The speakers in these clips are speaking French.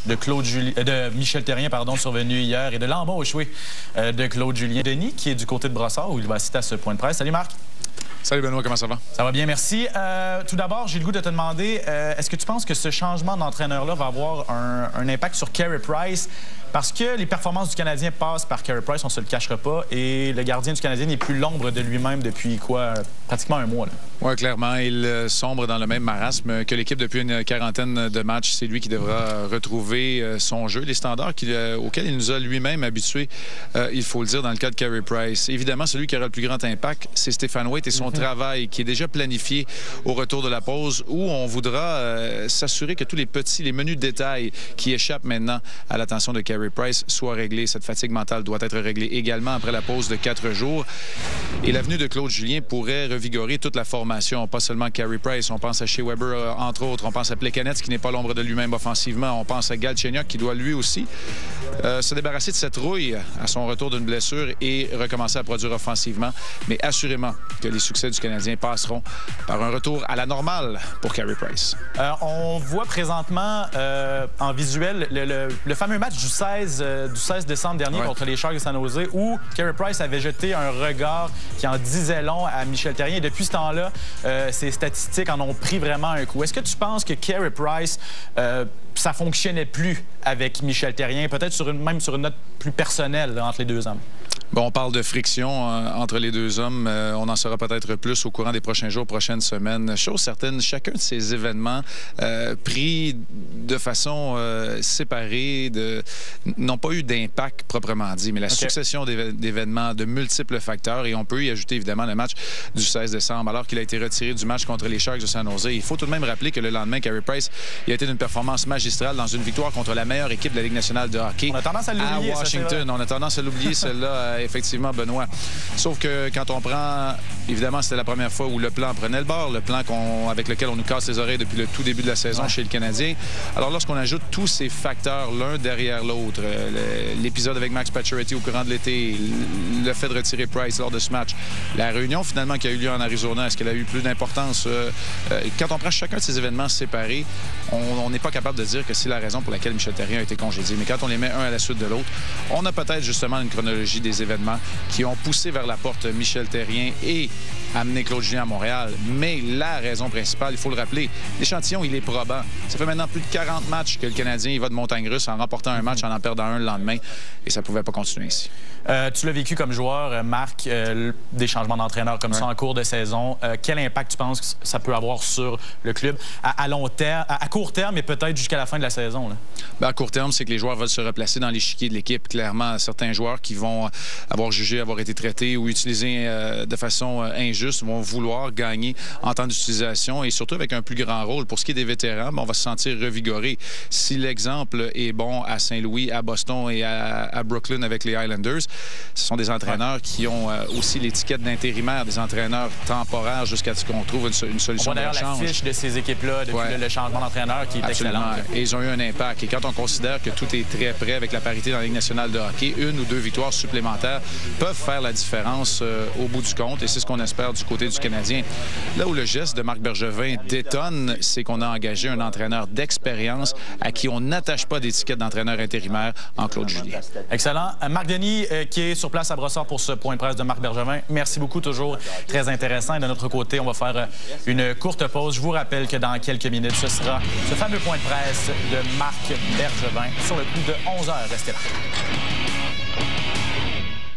de Michel Therrien, pardon, survenu hier, et de l'embauche, oui, de Claude Julien. Denis, qui est du côté de Brossard, où il va assister à ce point de presse. Salut Marc. Salut Benoît, comment ça va? Ça va bien, merci. Tout d'abord, j'ai le goût de te demander, est-ce que tu penses que ce changement d'entraîneur-là va avoir un impact sur Carey Price? Parce que les performances du Canadien passent par Carey Price, on ne se le cachera pas, et le gardien du Canadien n'est plus l'ombre de lui-même depuis quoi? Pratiquement un mois. Oui, clairement. Il sombre dans le même marasme que l'équipe depuis une quarantaine de matchs. C'est lui qui devra retrouver son jeu, les standards auxquels il nous a lui-même habitués, il faut le dire, dans le cas de Carey Price. Évidemment, celui qui aura le plus grand impact, c'est Stéphane Waite et son travail qui est déjà planifié au retour de la pause, où on voudra s'assurer que tous les menus détails qui échappent maintenant à l'attention de Carey Price soient réglés. Cette fatigue mentale doit être réglée également après la pause de 4 jours. Et l'avenue de Claude Julien pourrait revigorer toute la formation, pas seulement Carey Price. On pense à Shea Weber, entre autres. On pense à Plekanec, qui n'est pas l'ombre de lui-même offensivement. On pense à Galchenyuk, qui doit lui aussi se débarrasser de cette rouille à son retour d'une blessure et recommencer à produire offensivement. Mais assurément que les succès du Canadien passeront par un retour à la normale pour Carey Price. On voit présentement en visuel le fameux match du 16 décembre dernier contre les Sharks de San Jose, où Carey Price avait jeté un regard qui en disait long à Michel Therrien. Et depuis ce temps-là, ses statistiques en ont pris vraiment un coup. Est-ce que tu penses que Carey Price, ça fonctionnait plus avec Michel Therrien, peut-être même sur une note plus personnelle entre les deux hommes? Bon, on parle de friction entre les deux hommes. On en saura peut-être plus au courant des prochains jours, prochaines semaines. Chose certaine, chacun de ces événements pris de façon séparée n'ont pas eu d'impact proprement dit, mais la succession d'événements, de multiples facteurs, et on peut y ajouter évidemment le match du 16 décembre, alors qu'il a été retiré du match contre les Sharks de San Jose. Il faut tout de même rappeler que le lendemain, Carey Price, il a été d'une performance magistrale dans une victoire contre la meilleure équipe de la Ligue nationale de hockey. On a tendance à l'oublier, à Washington. On a tendance à l'oublier, celle-là, effectivement, Benoît. Sauf que quand on prend... Évidemment, c'était la première fois où le plan prenait le bord, le plan avec lequel on nous casse les oreilles depuis le tout début de la saison chez le Canadien. Alors, lorsqu'on ajoute tous ces facteurs l'un derrière l'autre, l'épisode avec Max Pacioretty au courant de l'été, le fait de retirer Price lors de ce match, la réunion finalement qui a eu lieu en Arizona, est-ce qu'elle a eu plus d'importance? Quand on prend chacun de ces événements séparés, on n'est pas capable de dire que c'est la raison pour laquelle Michel Therrien a été congédié. Mais quand on les met un à la suite de l'autre, on a peut-être justement une chronologie des événements qui ont poussé vers la porte Michel Therrien et amené Claude Julien à Montréal. Mais la raison principale, il faut le rappeler, l'échantillon, il est probant. Ça fait maintenant plus de 40 matchs que le Canadien il va de montagne russe en remportant un match, en perdant un le lendemain. Et ça ne pouvait pas continuer ainsi. Tu l'as vécu comme joueur, Marc, des changements d'entraîneur comme ça en cours de saison. Quel impact tu penses que ça peut avoir sur le club à long terme, à court terme et peut-être jusqu'à la fin de la saison? Là? Bien, à court terme, c'est que les joueurs veulent se replacer dans l'échiquier de l'équipe. Clairement, certains joueurs qui vont avoir jugé avoir été traités ou utilisés de façon injuste vont vouloir gagner en temps d'utilisation et surtout avec un plus grand rôle. Pour ce qui est des vétérans, on va se sentir revigoré. Si l'exemple est bon à Saint-Louis, à Boston et à Brooklyn avec les Islanders, ce sont des entraîneurs qui ont aussi l'étiquette d'intérimaire, des entraîneurs temporaires jusqu'à ce qu'on trouve une solution de rechange. On voit d'ailleurs la fiche de ces équipes-là depuis le changement d'entraîneur qui est excellent. Et ils ont eu un impact. Et quand on considère que tout est très près avec la parité dans la Ligue nationale de hockey, 1 ou 2 victoires supplémentaires peuvent faire la différence au bout du compte. Et c'est ce qu'on espère du côté du Canadien. Là où le geste de Marc Bergevin détonne, c'est qu'on a engagé un entraîneur d'expérience à qui on n'attache pas d'étiquette d'entraîneur intérimaire en Claude Julien. Excellent. Marc Denis, qui est sur place à Brossard pour ce point de presse de Marc Bergevin. Merci beaucoup, toujours très intéressant. Et de notre côté, on va faire une courte pause. Je vous rappelle que dans quelques minutes, ce sera ce fameux point de presse de Marc Bergevin sur le coup de 11h. Restez là.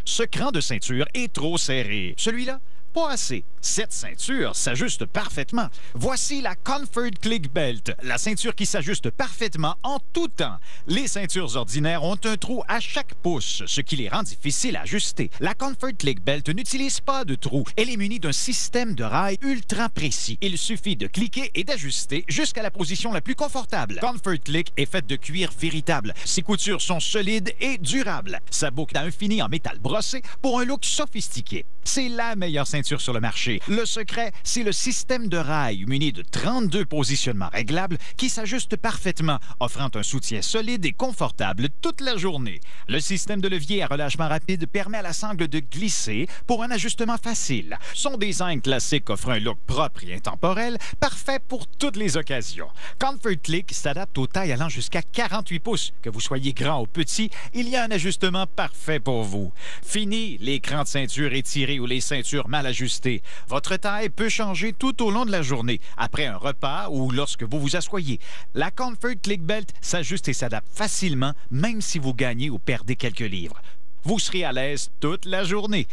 Ce cran de ceinture est trop serré. Celui-là, pas assez. Cette ceinture s'ajuste parfaitement. Voici la Comfort Click Belt, la ceinture qui s'ajuste parfaitement en tout temps. Les ceintures ordinaires ont un trou à chaque pouce, ce qui les rend difficiles à ajuster. La Comfort Click Belt n'utilise pas de trou. Elle est munie d'un système de rails ultra précis. Il suffit de cliquer et d'ajuster jusqu'à la position la plus confortable. Comfort Click est faite de cuir véritable. Ses coutures sont solides et durables. Sa boucle a un fini en métal brossé pour un look sophistiqué. C'est la meilleure ceinture ceintures sur le marché. Le secret, c'est le système de rails muni de 32 positionnements réglables qui s'ajustent parfaitement, offrant un soutien solide et confortable toute la journée. Le système de levier à relâchement rapide permet à la sangle de glisser pour un ajustement facile. Son design classique offre un look propre et intemporel, parfait pour toutes les occasions. Comfort Click s'adapte aux tailles allant jusqu'à 48 pouces. Que vous soyez grand ou petit, il y a un ajustement parfait pour vous. Fini l'écran de ceinture étiré ou les ceintures mal ajustées. Votre taille peut changer tout au long de la journée, après un repas ou lorsque vous vous asseyez. La Comfort Click Belt s'ajuste et s'adapte facilement, même si vous gagnez ou perdez quelques livres. Vous serez à l'aise toute la journée.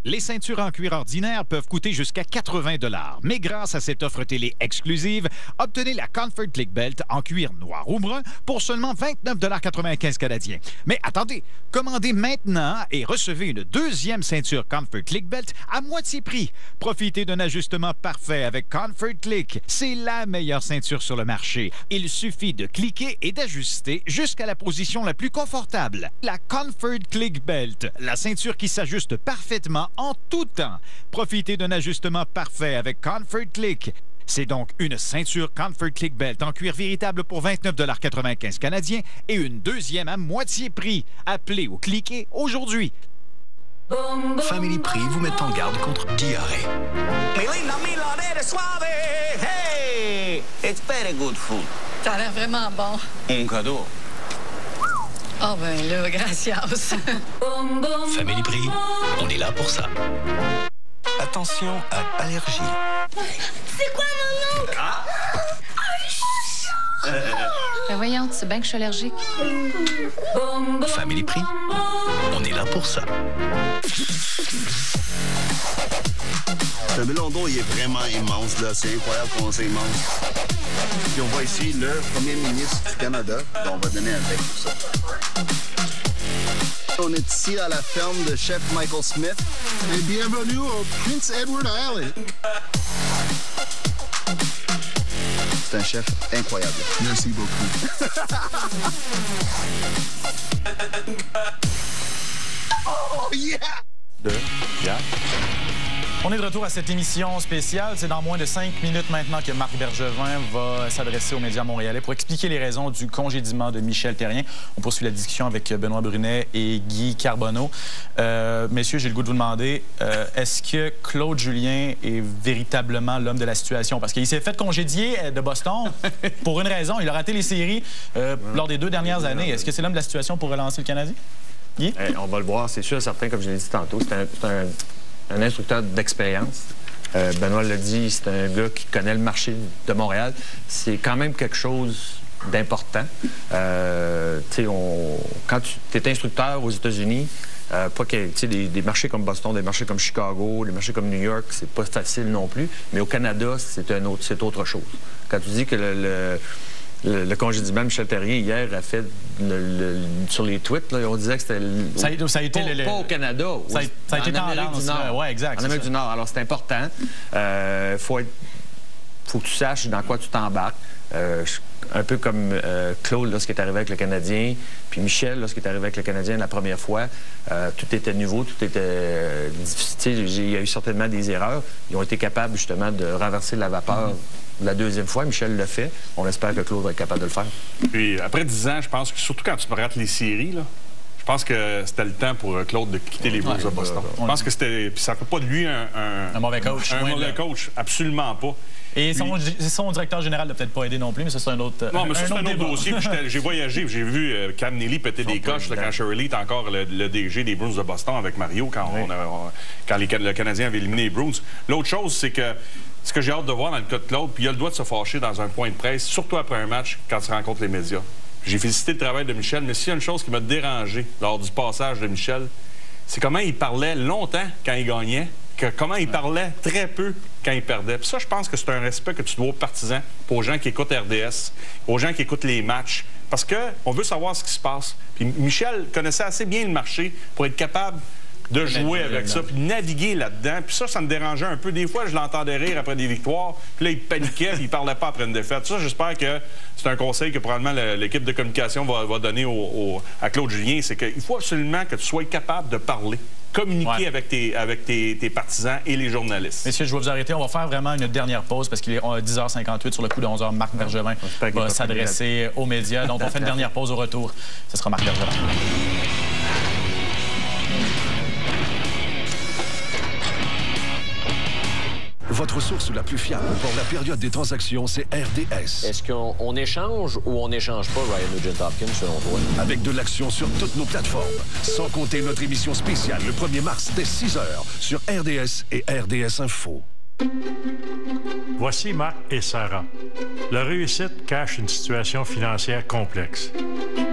Les ceintures en cuir ordinaire peuvent coûter jusqu'à 80 $, mais grâce à cette offre télé exclusive, obtenez la Comfort Click Belt en cuir noir ou brun pour seulement 29,95 $ canadiens. Mais attendez, commandez maintenant et recevez une deuxième ceinture Comfort Click Belt à moitié prix. Profitez d'un ajustement parfait avec Comfort Click. C'est la meilleure ceinture sur le marché. Il suffit de cliquer et d'ajuster jusqu'à la position la plus confortable. La Comfort Click Belt, la ceinture qui s'ajuste parfaitement en tout temps. Profitez d'un ajustement parfait avec Comfort Click. C'est donc une ceinture Comfort Click Belt en cuir véritable pour 29,95 $ canadiens et une deuxième à moitié prix. Appelez ou cliquez aujourd'hui. Family Prix vous met en garde contre diarrhée. Hey! It's very good food. Ça a l'air vraiment bon. Un cadeau. Oh ben là, gracias. Family Prix, on est là pour ça. Attention à allergie. C'est quoi mon oncle? Ben voyons, tu sais bien que je suis allergique. Family Prix, on est là pour ça. Le melon d'eau, il est vraiment immense, là. C'est incroyable comment c'est immense. Puis on voit ici le premier ministre du Canada. Donc, on va donner un bec pour ça. On est ici à la ferme de chef Michael Smith. Et bienvenue au Prince Edward Island. C'est un chef incroyable. Merci beaucoup. Oh, yeah! On est de retour à cette émission spéciale. C'est dans moins de 5 minutes maintenant que Marc Bergevin va s'adresser aux médias montréalais pour expliquer les raisons du congédiement de Michel Therrien. On poursuit la discussion avec Benoît Brunet et Guy Carbonneau. Messieurs, j'ai le goût de vous demander, est-ce que Claude Julien est véritablement l'homme de la situation? Parce qu'il s'est fait congédier de Boston pour une raison. Il a raté les séries lors des 2 dernières années. Est-ce que c'est l'homme de la situation pour relancer le Canadien? Guy? On va le voir, c'est sûr, certain, comme je l'ai dit tantôt. C'est un instructeur d'expérience. Benoît l'a dit, c'est un gars qui connaît le marché de Montréal. C'est quand même quelque chose d'important. Quand tu es instructeur aux États-Unis, pas que des marchés comme Boston, des marchés comme Chicago, des marchés comme New York, c'est pas facile non plus. Mais au Canada, c'est autre chose. Quand tu dis que le congédiement de Michel Therrien, hier, a fait sur les tweets, là, on disait que c'était ça a été pas au Canada. Ça a été tendance. Ouais, exact. En Amérique du Nord. Alors, c'est important. Faut que tu saches dans quoi tu t'embarques. Un peu comme Claude, lorsqu'il est arrivé avec le Canadien, puis Michel, lorsqu'il est arrivé avec le Canadien la première fois, tout était nouveau, tout était difficile. Il y a eu certainement des erreurs. Ils ont été capables, justement, de renverser la vapeur. La deuxième fois, Michel le fait. On espère que Claude va être capable de le faire. Puis après 10 ans, je pense que surtout quand tu rates les séries, là, je pense que c'était le temps pour Claude de quitter les Blues de Boston. Je pense que c'était... Puis ça ne fait pas de lui un mauvais coach. Un mauvais coach, absolument pas. Et son directeur général n'a peut-être pas aidé non plus, mais ça, c'est un autre Non, mais ça, c'est un autre dossier. J'ai voyagé, j'ai vu Cam Neely péter des coches quand Shirley était encore le DG des Bruins de Boston avec Mario, quand le Canadien avait éliminé les Bruins. L'autre chose, c'est que ce que j'ai hâte de voir dans le cas de Claude, puis il a le droit de se fâcher dans un point de presse, surtout après un match, quand il rencontre les médias. J'ai félicité le travail de Michel, mais s'il y a une chose qui m'a dérangé lors du passage de Michel, c'est comment il parlait longtemps quand il gagnait, comment il parlait très peu quand il perdait. Puis ça, je pense que c'est un respect que tu dois aux partisans, aux gens qui écoutent RDS, aux gens qui écoutent les matchs, parce qu'on veut savoir ce qui se passe. Puis Michel connaissait assez bien le marché pour être capable de jouer avec ça, puis naviguer là-dedans. Puis ça me dérangeait un peu. Des fois, je l'entendais rire après des victoires, puis là, il paniquait, puis il parlait pas après une défaite. Ça, j'espère que c'est un conseil que probablement l'équipe de communication va donner à Claude Julien, c'est qu'il faut absolument que tu sois capable de parler. communiquer avec tes partisans et les journalistes. Messieurs, je vais vous arrêter. On va faire vraiment une dernière pause parce qu'il est 10h58 sur le coup de 11h. Marc Bergevin va s'adresser aux médias. Donc, on fait une dernière pause au retour. Ce sera Marc Bergevin. Votre source la plus fiable pour la période des transactions, c'est RDS. Est-ce qu'on échange ou on n'échange pas Ryan Nugent-Hopkins, selon toi? Avec de l'action sur toutes nos plateformes. Sans compter notre émission spéciale le 1er mars dès 6h sur RDS et RDS Info. Voici Marc et Sarah. Leur réussite cache une situation financière complexe.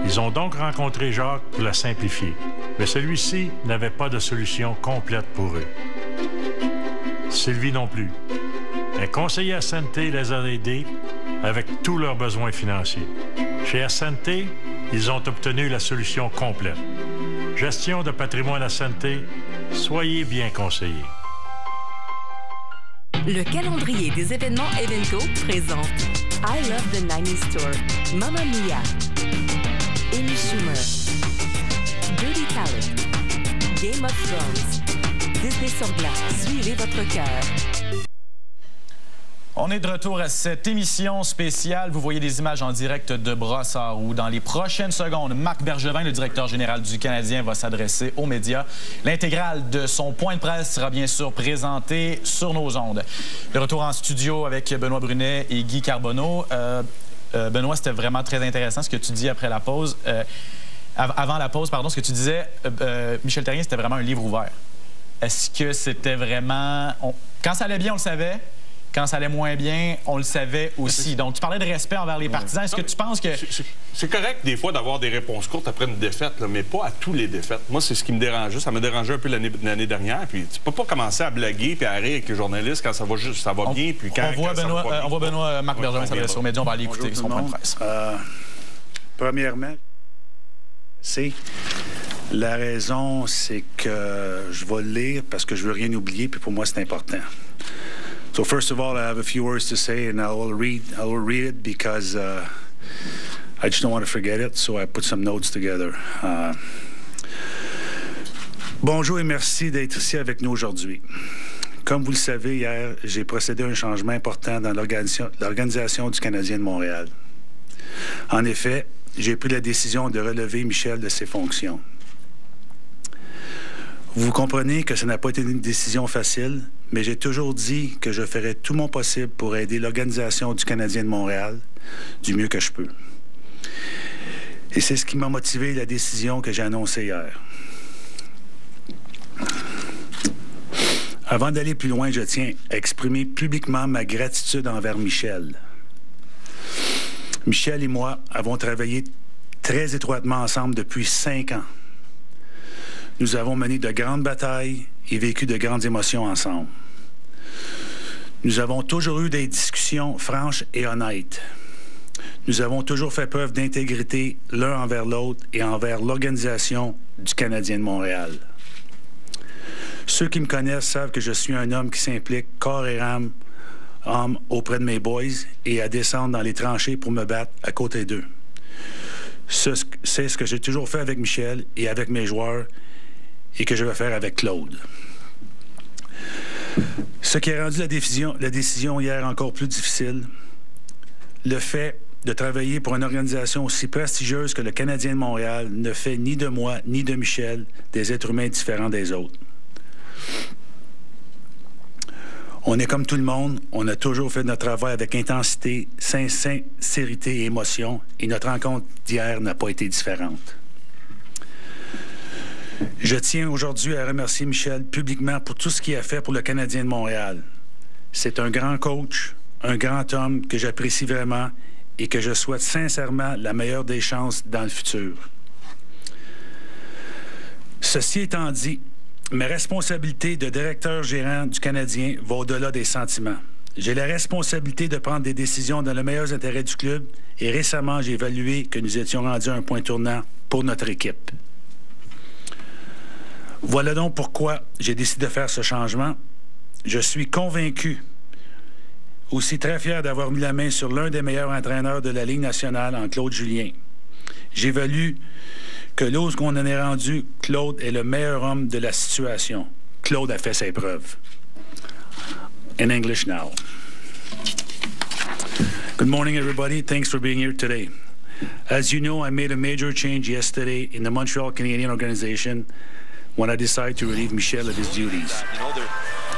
Ils ont donc rencontré Jacques pour la simplifier. Mais celui-ci n'avait pas de solution complète pour eux. Sylvie non plus. Un conseiller à Santé les a aidés avec tous leurs besoins financiers. Chez Santé, ils ont obtenu la solution complète. Gestion de patrimoine à Santé, soyez bien conseillés. Le calendrier des événements Evenco présente I Love the 90s Tour, Mamma Mia, Amy Schumer, Dirty Talent, Game of Thrones, Disney sur glace, suivez votre cœur. On est de retour à cette émission spéciale. Vous voyez des images en direct de Brossard où dans les prochaines secondes, Marc Bergevin, le directeur général du Canadien, va s'adresser aux médias. L'intégrale de son point de presse sera bien sûr présentée sur nos ondes. Le retour en studio avec Benoît Brunet et Guy Carbonneau. Benoît, c'était vraiment très intéressant ce que tu dis après la pause. Avant la pause, pardon, ce que tu disais, Michel Therrien, c'était vraiment un livre ouvert. Est-ce que c'était vraiment... Quand ça allait bien, on le savait. Quand ça allait moins bien, on le savait aussi. Donc, tu parlais de respect envers les partisans. Est-ce que tu penses que... C'est correct, des fois, d'avoir des réponses courtes après une défaite, là, mais pas à tous les défaites. Moi, c'est ce qui me dérangeait. Ça m'a dérangé un peu l'année dernière. Puis, tu peux pas commencer à blaguer puis à rire avec les journalistes quand ça va bien. Puis quand on voit Benoît Marc Bergevin s'adresser aux médias. On va aller écouter son point de presse. Premièrement, c'est... La raison, c'est que je vais le lire parce que je veux rien oublier, puis pour moi, c'est important. So first of all, I have a few words to say, and I will read it because I just don't want to forget it. So I put some notes together. Bonjour et merci d'être ici avec nous aujourd'hui. Comme vous le savez, hier, j'ai procédé à un changement important dans l'organisation du Canadien de Montréal. En effet, j'ai pris la décision de relever Michel de ses fonctions. Vous comprenez que ce n'a pas été une décision facile, mais j'ai toujours dit que je ferais tout mon possible pour aider l'organisation du Canadien de Montréal du mieux que je peux. Et c'est ce qui m'a motivé la décision que j'ai annoncée hier. Avant d'aller plus loin, je tiens à exprimer publiquement ma gratitude envers Michel. Michel et moi avons travaillé très étroitement ensemble depuis 5 ans. Nous avons mené de grandes batailles et vécu de grandes émotions ensemble. Nous avons toujours eu des discussions franches et honnêtes. Nous avons toujours fait preuve d'intégrité l'un envers l'autre et envers l'organisation du Canadien de Montréal. Ceux qui me connaissent savent que je suis un homme qui s'implique corps et âme auprès de mes boys et à descendre dans les tranchées pour me battre à côté d'eux. C'est ce que j'ai toujours fait avec Michel et avec mes joueurs et que je vais faire avec Claude. Ce qui a rendu la décision hier encore plus difficile, le fait de travailler pour une organisation aussi prestigieuse que le Canadien de Montréal ne fait ni de moi ni de Michel des êtres humains différents des autres. On est comme tout le monde, on a toujours fait notre travail avec intensité, sincérité et émotion, et notre rencontre d'hier n'a pas été différente. Je tiens aujourd'hui à remercier Michel publiquement pour tout ce qu'il a fait pour le Canadien de Montréal. C'est un grand coach, un grand homme que j'apprécie vraiment et que je souhaite sincèrement la meilleure des chances dans le futur. Ceci étant dit, ma responsabilité de directeur-gérant du Canadien va au-delà des sentiments. J'ai la responsabilité de prendre des décisions dans le meilleur intérêt du club et récemment, j'ai évalué que nous étions rendus à un point tournant pour notre équipe. Voilà donc pourquoi j'ai décidé de faire ce changement. Je suis convaincu, aussi très fier d'avoir mis la main sur l'un des meilleurs entraîneurs de la Ligue nationale, en Claude Julien. J'évalue que là où on en est rendu, Claude est le meilleur homme de la situation. Claude a fait ses preuves. In English now. Good morning, everybody. Thanks for being here today. As you know, I made a major change yesterday in the Montreal Canadiens organization when I decided to relieve Michel of his duties.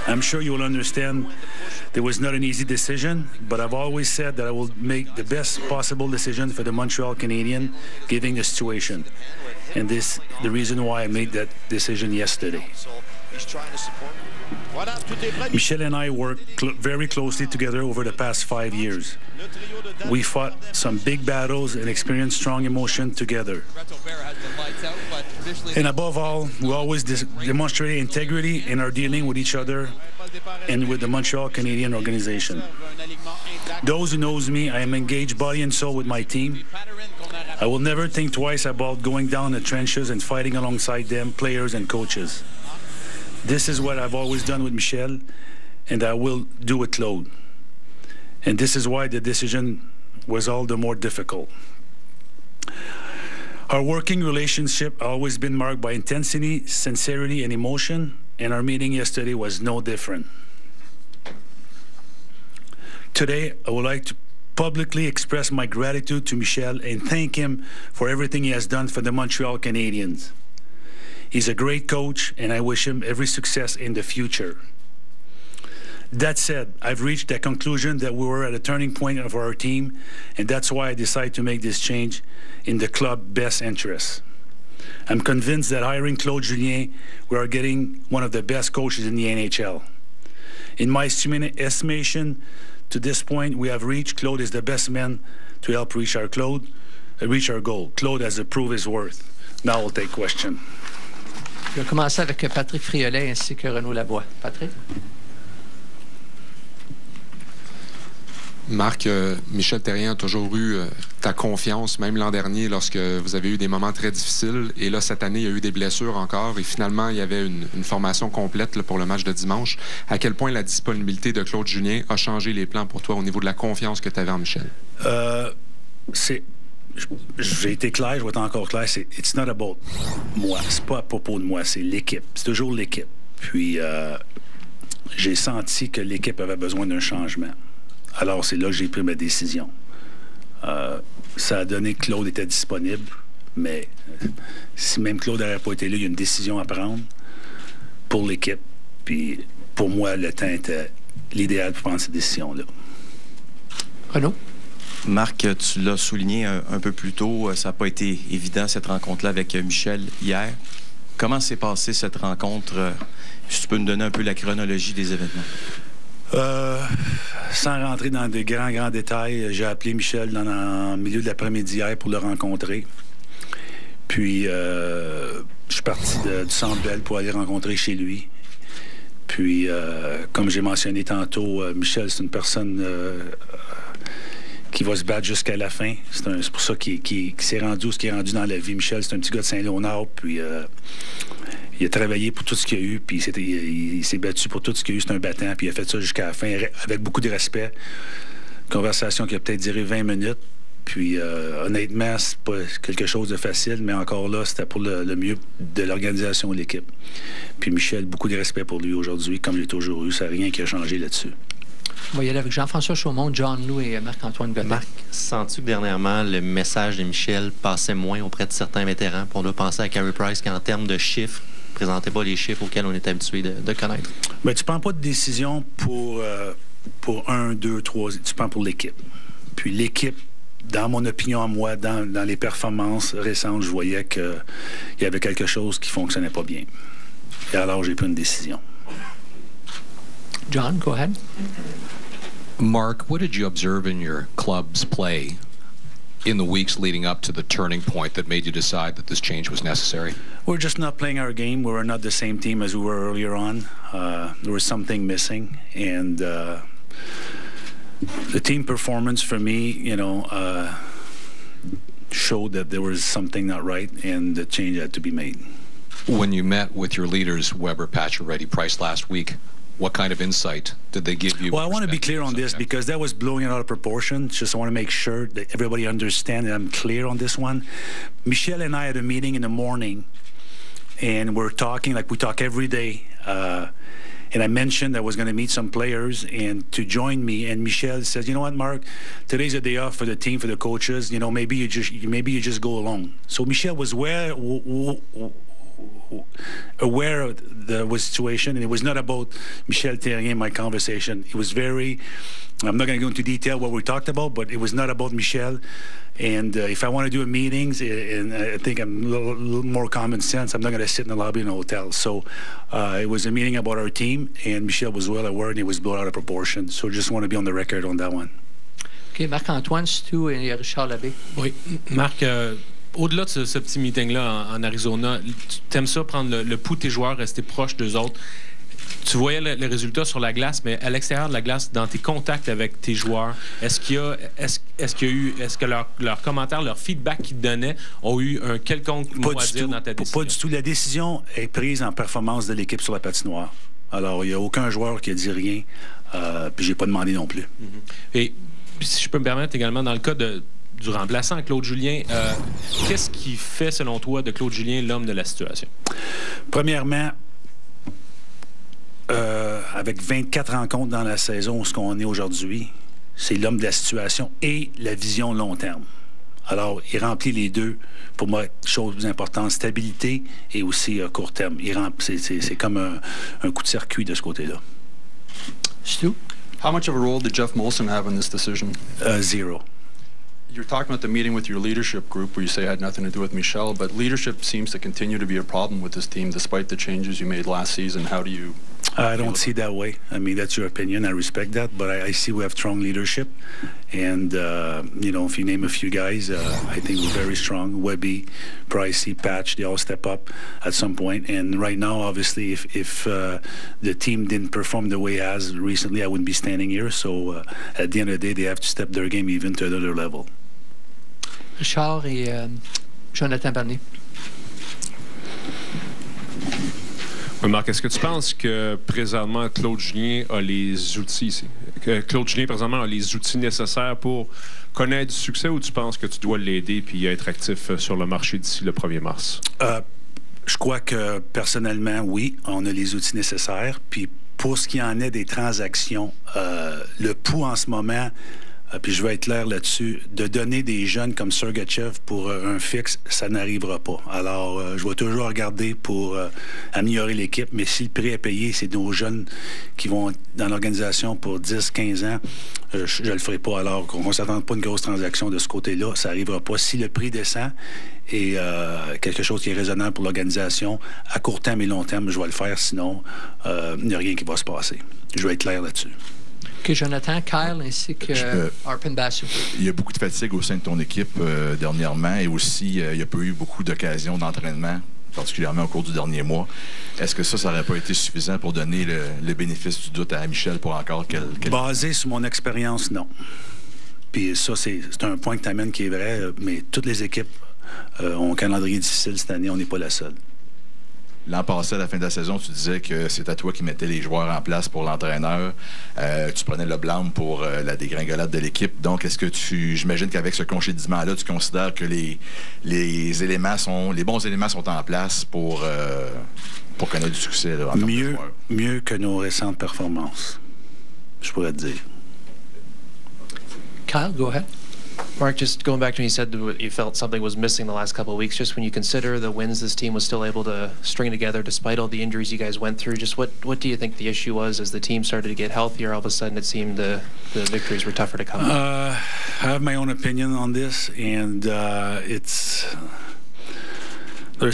I'm sure you will understand it was not an easy decision, but I've always said that I will make the best possible decision for the Montreal Canadiens, given the situation. And this is the reason why I made that decision yesterday. Michel and I worked very closely together over the past 5 years. We fought some big battles and experienced strong emotion together. And above all, we always demonstrated integrity in our dealing with each other and with the Montreal Canadiens organization. Those who knows me, I am engaged body and soul with my team. I will never think twice about going down the trenches and fighting alongside them, players and coaches. This is what I've always done with Michel, and I will do with Claude. And this is why the decision was all the more difficult. Our working relationship has always been marked by intensity, sincerity, and emotion, and our meeting yesterday was no different. Today, I would like to publicly express my gratitude to Michel and thank him for everything he has done for the Montreal Canadiens. He's a great coach, and I wish him every success in the future. That said, I've reached the conclusion that we were at a turning point of our team, and that's why I decided to make this change in the club's best interest. I'm convinced that hiring Claude Julien, we are getting one of the best coaches in the NHL. In my estimation, to this point, we have reached Claude is the best man to help reach our goal. Claude has proved his worth. Now we'll take questions. Je vais commencer avec Patrick Friolet ainsi que Renaud Lavoie. Patrick? Marc, Michel Therrien a toujours eu ta confiance, même l'an dernier, lorsque vous avez eu des moments très difficiles. Et là, cette année, il y a eu des blessures encore. Et finalement, il y avait une formation complète là, pour le match de dimanche. À quel point la disponibilité de Claude Julien a changé les plans pour toi au niveau de la confiance que tu avais en Michel? J'ai été clair, je vais être encore clair. It's not about moi. C'est pas à propos de moi, c'est l'équipe. C'est toujours l'équipe. Puis, j'ai senti que l'équipe avait besoin d'un changement. Alors, c'est là que j'ai pris ma décision. Ça a donné que Claude était disponible, mais si même Claude n'aurait pas été là, il y a une décision à prendre pour l'équipe. Puis, pour moi, le temps était l'idéal pour prendre cette décision-là. Renaud? Marc, tu l'as souligné un peu plus tôt, ça n'a pas été évident, cette rencontre-là avec Michel hier. Comment s'est passée cette rencontre? Si tu peux nous donner un peu la chronologie des événements. Sans rentrer dans de grands détails, j'ai appelé Michel dans le milieu de l'après-midi hier pour le rencontrer. Puis, je suis parti du Centre Bell pour aller rencontrer chez lui. Puis, comme j'ai mentionné tantôt, Michel, c'est une personne qui va se battre jusqu'à la fin. C'est pour ça qu'il s'est rendu où ce qu'il est rendu dans la vie. Michel, c'est un petit gars de Saint-Léonard, puis il a travaillé pour tout ce qu'il a eu, puis il s'est battu pour tout ce qu'il a eu. C'est un battant, puis il a fait ça jusqu'à la fin, avec beaucoup de respect. Conversation qui a peut-être duré 20 minutes. Puis, honnêtement, c'est pas quelque chose de facile, mais encore là, c'était pour le mieux de l'organisation de l'équipe. Puis Michel, beaucoup de respect pour lui aujourd'hui, comme j'ai toujours eu. Ça n'a rien qui a changé là-dessus. On va y aller avec Jean-François Chaumont, John Lou et Marc-Antoine Godin. Marc, sens-tu que dernièrement, le message de Michel passait moins auprès de certains vétérans? Puis on doit penser à Carey Price qui, en termes de chiffres, ne présentait pas les chiffres auxquels on est habitué de connaître. Bien, tu ne prends pas de décision pour 1, 2, 3. Tu prends pour l'équipe. Puis l'équipe, dans mon opinion à moi, dans les performances récentes, je voyais qu'il y avait quelque chose qui ne fonctionnait pas bien. Et alors, j'ai pris une décision. John, go ahead. Mark, what did you observe in your club's play in the weeks leading up to the turning point that made you decide that this change was necessary? We're just not playing our game. We were not the same team as we were earlier on. There was something missing, and the team performance for me, showed that there was something not right, and the change had to be made. When you met with your leaders, Weber, Pacioretty, Price last week, what kind of insight did they give you? Well, I want to be clear on this because that was blowing it out of proportion. Just I want to make sure that everybody understands that I'm clear on this one. Michel and I had a meeting in the morning, and we're talking like we talk every day. And I mentioned I was going to meet some players and to join me. And Michel says, "You know what, Mark? Today's a day off for the team, for the coaches. You know, maybe you just go alone." So Michel was aware of the situation, and it was not about Michel Therrien, my conversation. It was very, I'm not going to go into detail what we talked about, but it was not about Michel. And if I want to do meetings, and I think I'm a little more common sense, I'm not going to sit in the lobby in a hotel. So it was a meeting about our team, and Michel was well aware, and it was blown out of proportion. So just want to be on the record on that one. OK, Marc-Antoine Sitou et Richard Labbé. Oui, Marc, au-delà de ce petit meeting-là en Arizona, tu aimes ça, prendre le pouls de tes joueurs, rester proche d'eux autres. Tu voyais le résultat sur la glace, mais à l'extérieur de la glace, dans tes contacts avec tes joueurs, est-ce que leurs commentaires, leurs feedbacks qu'ils te donnaient ont eu un quelconque mot à dire dans ta décision? Pas du tout. La décision est prise en performance de l'équipe sur la patinoire. Alors, il n'y a aucun joueur qui a dit rien, puis j'ai pas demandé non plus. Et si je peux me permettre également, dans le cas du remplaçant, Claude Julien, qu'est-ce qui fait, selon toi, de Claude Julien l'homme de la situation? Premièrement, avec 24 rencontres dans la saison, ce qu'on est aujourd'hui, c'est l'homme de la situation et la vision long terme. Alors, il remplit les deux, pour moi, chose plus importante, stabilité et aussi court terme. C'est comme un coup de circuit de ce côté-là. Stu? How much of a role did Jeff Molson have in this decision? Zero. You're talking about the meeting with your leadership group where you say it had nothing to do with Michel, but leadership seems to continue to be a problem with this team despite the changes you made last season. How do you... I don't see it that way. I mean, that's your opinion. I respect that. But I see we have strong leadership. And, you know, if you name a few guys, I think we're very strong. Webby, Pricey, Patch, they all step up at some point. And right now, obviously, if the team didn't perform the way it has recently, I wouldn't be standing here. So at the end of the day, they have to step their game even to another level. Richard et Jonathan Bernier. Oui, Marc, est-ce que tu penses que présentement Claude Julien a les outils présentement a les outils nécessaires pour connaître du succès, ou tu penses que tu dois l'aider puis être actif sur le marché d'ici le 1er mars? Je crois que personnellement, oui, on a les outils nécessaires. Puis pour ce qui en est des transactions, le pouls en ce moment, puis je veux être clair là-dessus, de donner des jeunes comme Sergachev pour un fixe, ça n'arrivera pas. Alors, je vais toujours regarder pour améliorer l'équipe, mais si le prix est payé, c'est nos jeunes qui vont dans l'organisation pour 10, 15 ans, je ne le ferai pas. Alors, on ne s'attend pas à une grosse transaction de ce côté-là, ça n'arrivera pas. Si le prix descend et quelque chose qui est raisonnable pour l'organisation, à court terme et long terme, je vais le faire, sinon, il n'y a rien qui va se passer. Je vais être clair là-dessus. OK, Jonathan, Kyle ainsi que Arpin Basu. Il y a beaucoup de fatigue au sein de ton équipe dernièrement, et aussi il n'y a pas eu beaucoup d'occasions d'entraînement, particulièrement au cours du dernier mois. Est-ce que ça n'aurait pas été suffisant pour donner le bénéfice du doute à Michel pour encore quelques... Basé sur mon expérience, non. Puis ça, c'est un point que tu amènes qui est vrai, mais toutes les équipes ont un calendrier difficile cette année, on n'est pas la seule. L'an passé, à la fin de la saison, tu disais que c'était toi qui mettais les joueurs en place pour l'entraîneur. Tu prenais le blâme pour la dégringolade de l'équipe. Donc, est-ce que j'imagine qu'avec ce congédiement-là, tu considères que les bons éléments sont en place pour connaître du succès là, en termes de joueurs? Mieux que nos récentes performances, je pourrais te dire. Kyle, go ahead. Mark, just going back to when you said that you felt something was missing the last couple of weeks, just when you consider the wins this team was still able to string together despite all the injuries you guys went through, just what do you think the issue was as the team started to get healthier? All of a sudden it seemed the victories were tougher to come by. I have my own opinion on this, and there's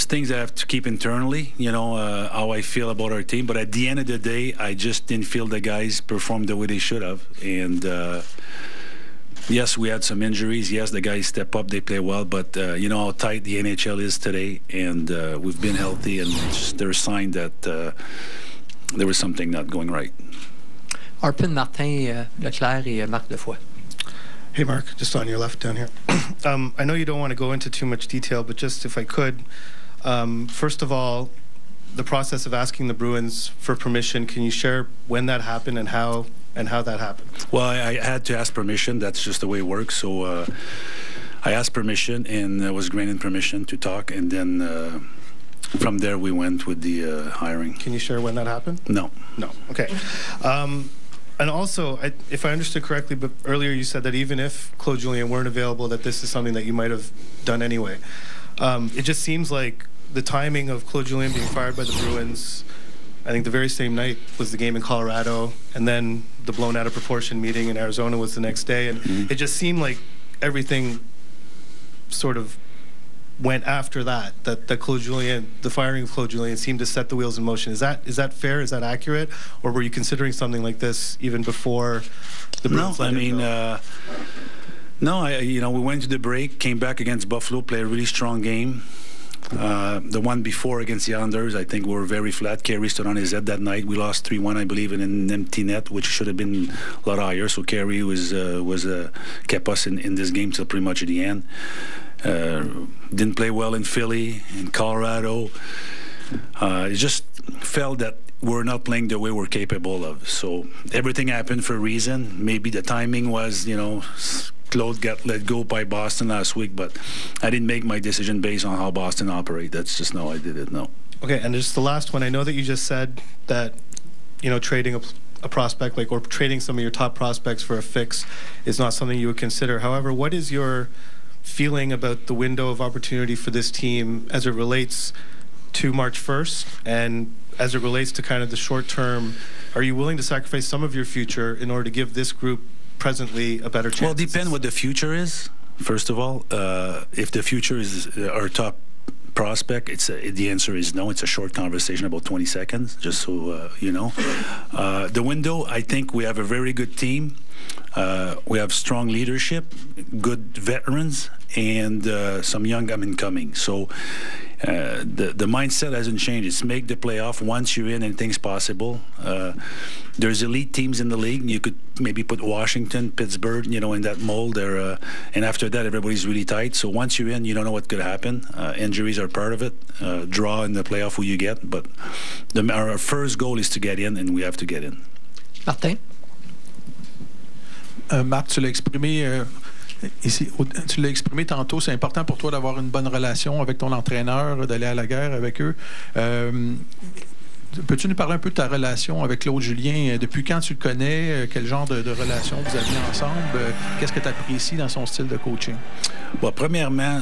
things I have to keep internally, you know, how I feel about our team. But at the end of the day, I just didn't feel the guys performed the way they should have. And yes, we had some injuries. Yes, the guys step up, they play well. But you know how tight the NHL is today, and we've been healthy, and there's a sign that there was something not going right. Arpin, Martin Leclerc et Marc Defoy. Hey, Mark, just on your left down here. I know you don't want to go into too much detail, but just if I could, first of all, the process of asking the Bruins for permission. Can you share when that happened and how that happened? Well, I had to ask permission. That's just the way it works. So I asked permission and was granted permission to talk, and then from there we went with the hiring. Can you share when that happened? No. No. Okay. And also, if I understood correctly, but earlier you said that even if Claude Julien weren't available, that this is something that you might have done anyway. It just seems like the timing of Claude Julien being fired by the Bruins, I think the very same night was the game in Colorado, and then the blown out of proportion meeting in Arizona was the next day, and it just seemed like everything sort of went after that Claude Julien, the firing of Claude Julien seemed to set the wheels in motion. Is that fair? Is that accurate? Or were you considering something like this even before the Bruins? No, I mean, we went to the break, came back against Buffalo, played a really strong game. The one before against the Islanders, I think we were very flat. Carey stood on his head that night. We lost 3-1, I believe, in an empty net, which should have been a lot higher. So Carey kept us in this game till pretty much at the end. Didn't play well in Philly, in Colorado. It just felt that we're not playing the way we're capable of. So everything happened for a reason. Maybe the timing was, Claude got let go by Boston last week, but I didn't make my decision based on how Boston operate. That's just how I did it, no. Okay, and just the last one. I know that you just said that, trading a prospect, or trading some of your top prospects for a fix is not something you would consider. However, what is your feeling about the window of opportunity for this team as it relates to March 1st and as it relates to kind of the short term? Are you willing to sacrifice some of your future in order to give this group presently a better chance? Well, it depends what the future is, first of all. If the future is our top prospect, the answer is no. It's a short conversation, about 20 seconds, just so you know. The window, I think we have a very good team. We have strong leadership, good veterans, and some young up-and-coming. So the mindset hasn't changed. It's make the playoff. Once you're in, anything's possible. There's elite teams in the league. You could maybe put Washington, Pittsburgh, in that mold. And after that, everybody's really tight. So once you're in, you don't know what could happen. Injuries are part of it. Draw in the playoff who you get. But our first goal is to get in, and we have to get in. Martin? Marc, tu l'as exprimé ici, tu l'as exprimé tantôt, c'est important pour toi d'avoir une bonne relation avec ton entraîneur, d'aller à la guerre avec eux. Peux-tu nous parler un peu de ta relation avec Claude Julien? Depuis quand tu le connais? Quel genre de relation vous aviez ensemble? Qu'est-ce que tu apprécies dans son style de coaching? Bon, premièrement,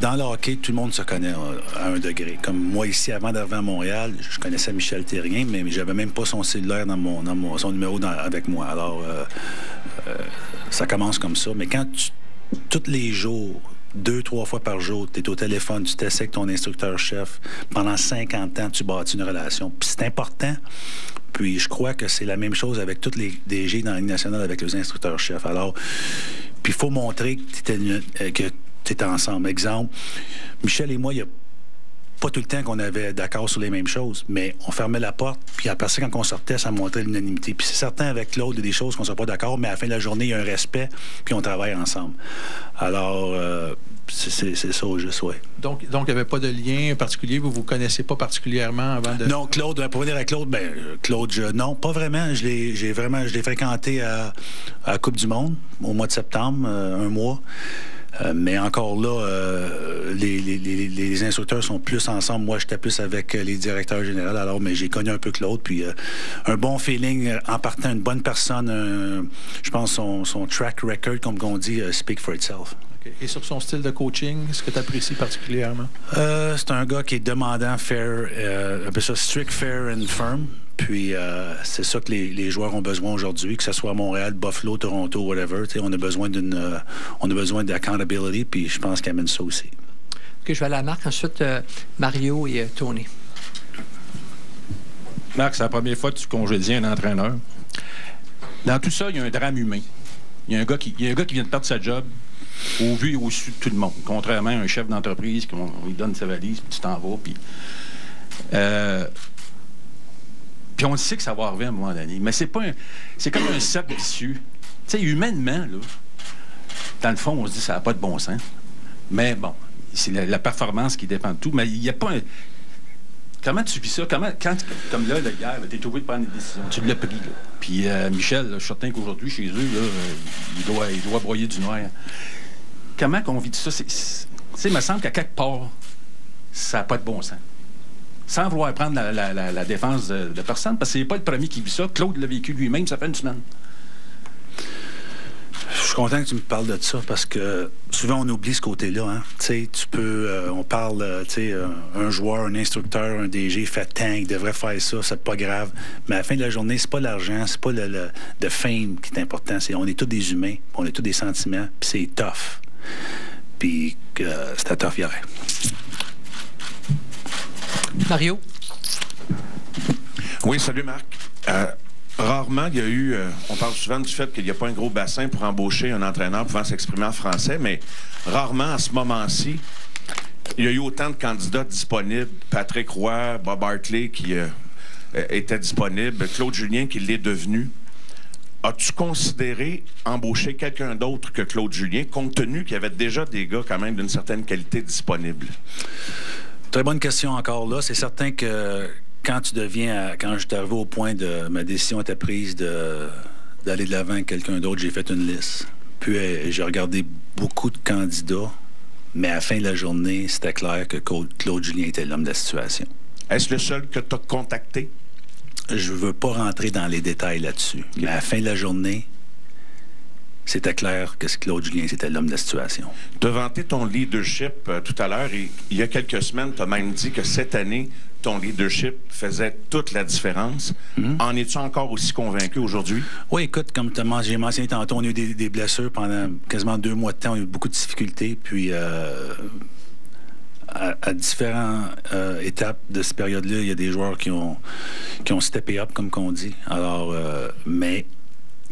dans le hockey, tout le monde se connaît à un degré. Comme moi ici, avant d'arriver à Montréal, je connaissais Michel Therrien, mais j'avais même pas son cellulaire dans son numéro avec moi. Alors, ça commence comme ça. Mais quand tous les jours, 2-3 fois par jour, tu es au téléphone, tu t'essaies avec ton instructeur-chef. Pendant 50 ans, tu bâtis une relation. Puis c'est important. Puis je crois que c'est la même chose avec tous les DG dans la Ligue nationale avec les instructeurs-chefs. Alors, puis il faut montrer que tu es ensemble. Exemple, Michel et moi, il y a pas tout le temps qu'on avait d'accord sur les mêmes choses, mais on fermait la porte, puis après ça, quand on sortait, ça montrait l'unanimité. Puis c'est certain, avec Claude, il y a des choses qu'on ne soit pas d'accord, mais à la fin de la journée, il y a un respect, puis on travaille ensemble. Alors, c'est ça au juste, oui. Donc, il n'y avait pas de lien particulier, vous ne vous connaissez pas particulièrement avant de... Non, Claude, pour dire à Claude, Claude, non, pas vraiment. Je l'ai fréquenté à la Coupe du Monde, au mois de septembre, un mois. Mais encore là, les instructeurs sont plus ensemble. Moi, j'étais plus avec les directeurs généraux. Alors, mais j'ai connu un peu Claude. Puis un bon feeling en partant, une bonne personne. Je pense son track record, comme on dit, speak for itself. Okay. Et sur son style de coaching, est-ce que tu apprécies particulièrement? C'est un gars qui est demandant, fair, un peu ça, strict, fair and firm. Puis c'est ça que les joueurs ont besoin aujourd'hui, que ce soit à Montréal, Buffalo, Toronto, whatever. On a besoin d'accountability, puis je pense qu'il amène ça aussi. OK, je vais aller à Marc. Ensuite, Mario et Tony. Marc, c'est la première fois que tu congédies un entraîneur. Dans tout ça, il y a un drame humain. Il y a un gars qui vient de perdre sa job au vu et au su de tout le monde. Contrairement à un chef d'entreprise, on lui donne sa valise, puis tu t'en vas, puis... Puis on sait que ça va arriver à un moment donné. Mais c'est pas c'est comme un cercle vicieux. Tu sais, humainement, là, dans le fond, on se dit que ça n'a pas de bon sens. Mais bon, c'est la performance qui dépend de tout. Mais il n'y a pas Comment tu vis ça? Comme là, hier, tu es obligé de prendre des décisions. Tu l'as pris, là. Puis Michel, là, je suis certain qu'aujourd'hui, chez eux, là, il doit broyer du noir. Comment qu'on vit ça? Il me semble qu'à quelque part, ça n'a pas de bon sens. Sans vouloir prendre la défense de personne, parce que c'est pas le premier qui vit ça. Claude l'a vécu lui-même, ça fait une semaine. Je suis content que tu me parles de ça parce que souvent on oublie ce côté-là. Hein? Tu peux, on parle, un joueur, un instructeur, un DG fait tant, il devrait faire ça, c'est pas grave. Mais à la fin de la journée, c'est pas l'argent, c'est pas le fame qui est important. On est tous des humains, on est tous des sentiments, puis c'est tough. Puis c'était tough hier. Mario? Oui, salut Marc. Rarement, il y a eu... on parle souvent du fait qu'il n'y a pas un gros bassin pour embaucher un entraîneur pouvant s'exprimer en français, mais rarement, à ce moment-ci, il y a eu autant de candidats disponibles. Patrick Roy, Bob Hartley qui était disponible, Claude Julien qui l'est devenu. As-tu considéré embaucher quelqu'un d'autre que Claude Julien, compte tenu qu'il y avait déjà des gars quand même d'une certaine qualité disponibles? Très bonne question encore là. C'est certain que quand je suis arrivé au point de ma décision était prise d'aller de l'avant avec quelqu'un d'autre, j'ai fait une liste. Puis j'ai regardé beaucoup de candidats, mais à la fin de la journée, c'était clair que Claude Julien était l'homme de la situation. Est-ce le seul que tu as contacté? Je veux pas rentrer dans les détails là-dessus. Mais à la fin de la journée, c'était clair que Claude Julien, c'était l'homme de la situation. Tu as vanté ton leadership tout à l'heure et il y a quelques semaines, tu as même dit que cette année, ton leadership faisait toute la différence. En es-tu encore aussi convaincu aujourd'hui? Oui, écoute, comme j'ai mentionné tantôt, on a eu des blessures pendant quasiment 2 mois de temps. On a eu beaucoup de difficultés. Puis, à différentes étapes de cette période-là, il y a des joueurs qui ont steppé up, comme qu'on dit. Alors, mais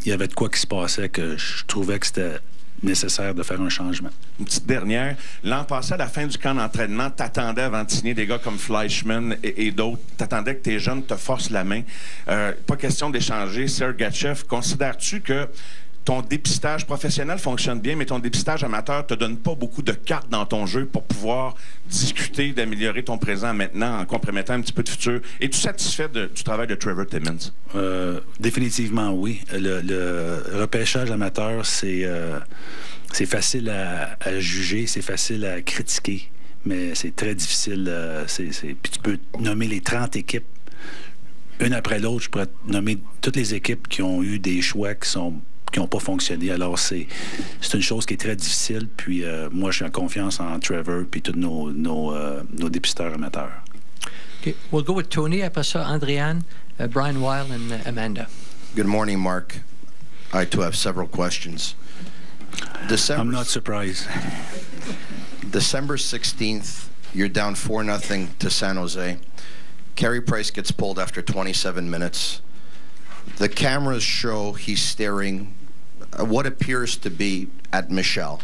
il y avait de quoi qui se passait que je trouvais que c'était nécessaire de faire un changement. Une petite dernière. L'an passé, à la fin du camp d'entraînement, t'attendais avant de signer des gars comme Fleischmann et d'autres. T'attendais que tes jeunes te forcent la main. Pas question d'échanger. Sergachev, considères-tu que ton dépistage professionnel fonctionne bien, mais ton dépistage amateur te donne pas beaucoup de cartes dans ton jeu pour pouvoir discuter d'améliorer ton présent maintenant en compromettant un petit peu de futur? Es-tu satisfait du travail de Trevor Timmins? Définitivement, oui. Le repêchage amateur, c'est facile à juger, c'est facile à critiquer, mais c'est très difficile. Puis tu peux nommer les 30 équipes, une après l'autre. Je pourrais nommer toutes les équipes qui ont eu des choix qui n'ont pas fonctionné. Alors, c'est une chose qui est très difficile. Puis, moi, je suis en confiance en Trevor puis tous nos dépisteurs amateurs. Okay. We'll go with Tony. Après ça, Andréane, Brian Weil, and Amanda. Good morning, Mark. I, too, have several questions. I'm not surprised. December 16th, you're down 4-0 to San Jose. Carey Price gets pulled after 27 minutes. The cameras show he's staring what appears to be at Michel.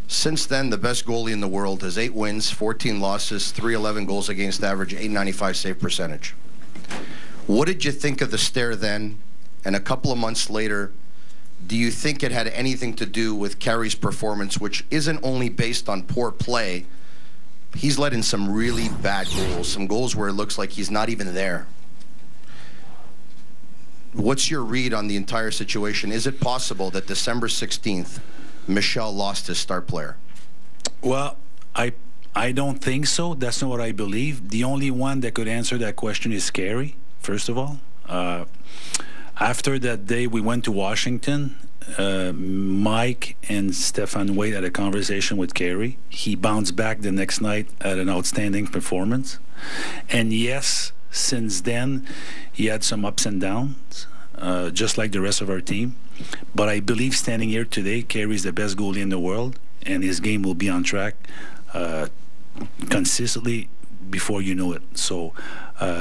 Since then, the best goalie in the world has 8 wins, 14 losses, .311 goals against average, .895 save percentage. What did you think of the stare then? And a couple of months later, do you think it had anything to do with Carey's performance, which isn't only based on poor play? He's let in some really bad goals, some goals where it looks like he's not even there. What's your read on the entire situation? Is it possible that December 16th, Michel lost his star player? Well, I don't think so. That's not what I believe. The only one that could answer that question is Carey, first of all. After that day, we went to Washington. Mike and Stefan Wade had a conversation with Carey. He bounced back the next night at an outstanding performance. And yes, since then, he had some ups and downs, just like the rest of our team. But I believe standing here today, Carey's the best goalie in the world, and his game will be on track consistently before you know it. So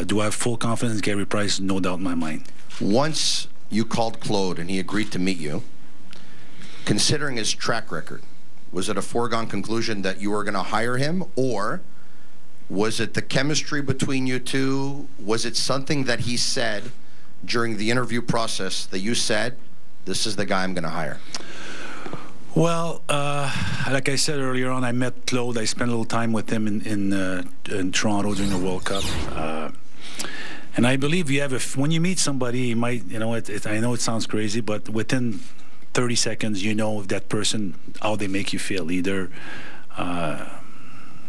do I have full confidence in Carey Price? No doubt in my mind. Once you called Claude and he agreed to meet you, considering his track record, was it a foregone conclusion that you were going to hire him, or was it the chemistry between you two? Was it something that he said during the interview process that you said, this is the guy I'm going to hire? Well, like I said earlier on, I met Claude. I spent a little time with him in Toronto during the World Cup. And I believe you have when you meet somebody, you might, I know it sounds crazy, but within 30 seconds, you know if that person, how they make you feel. Either,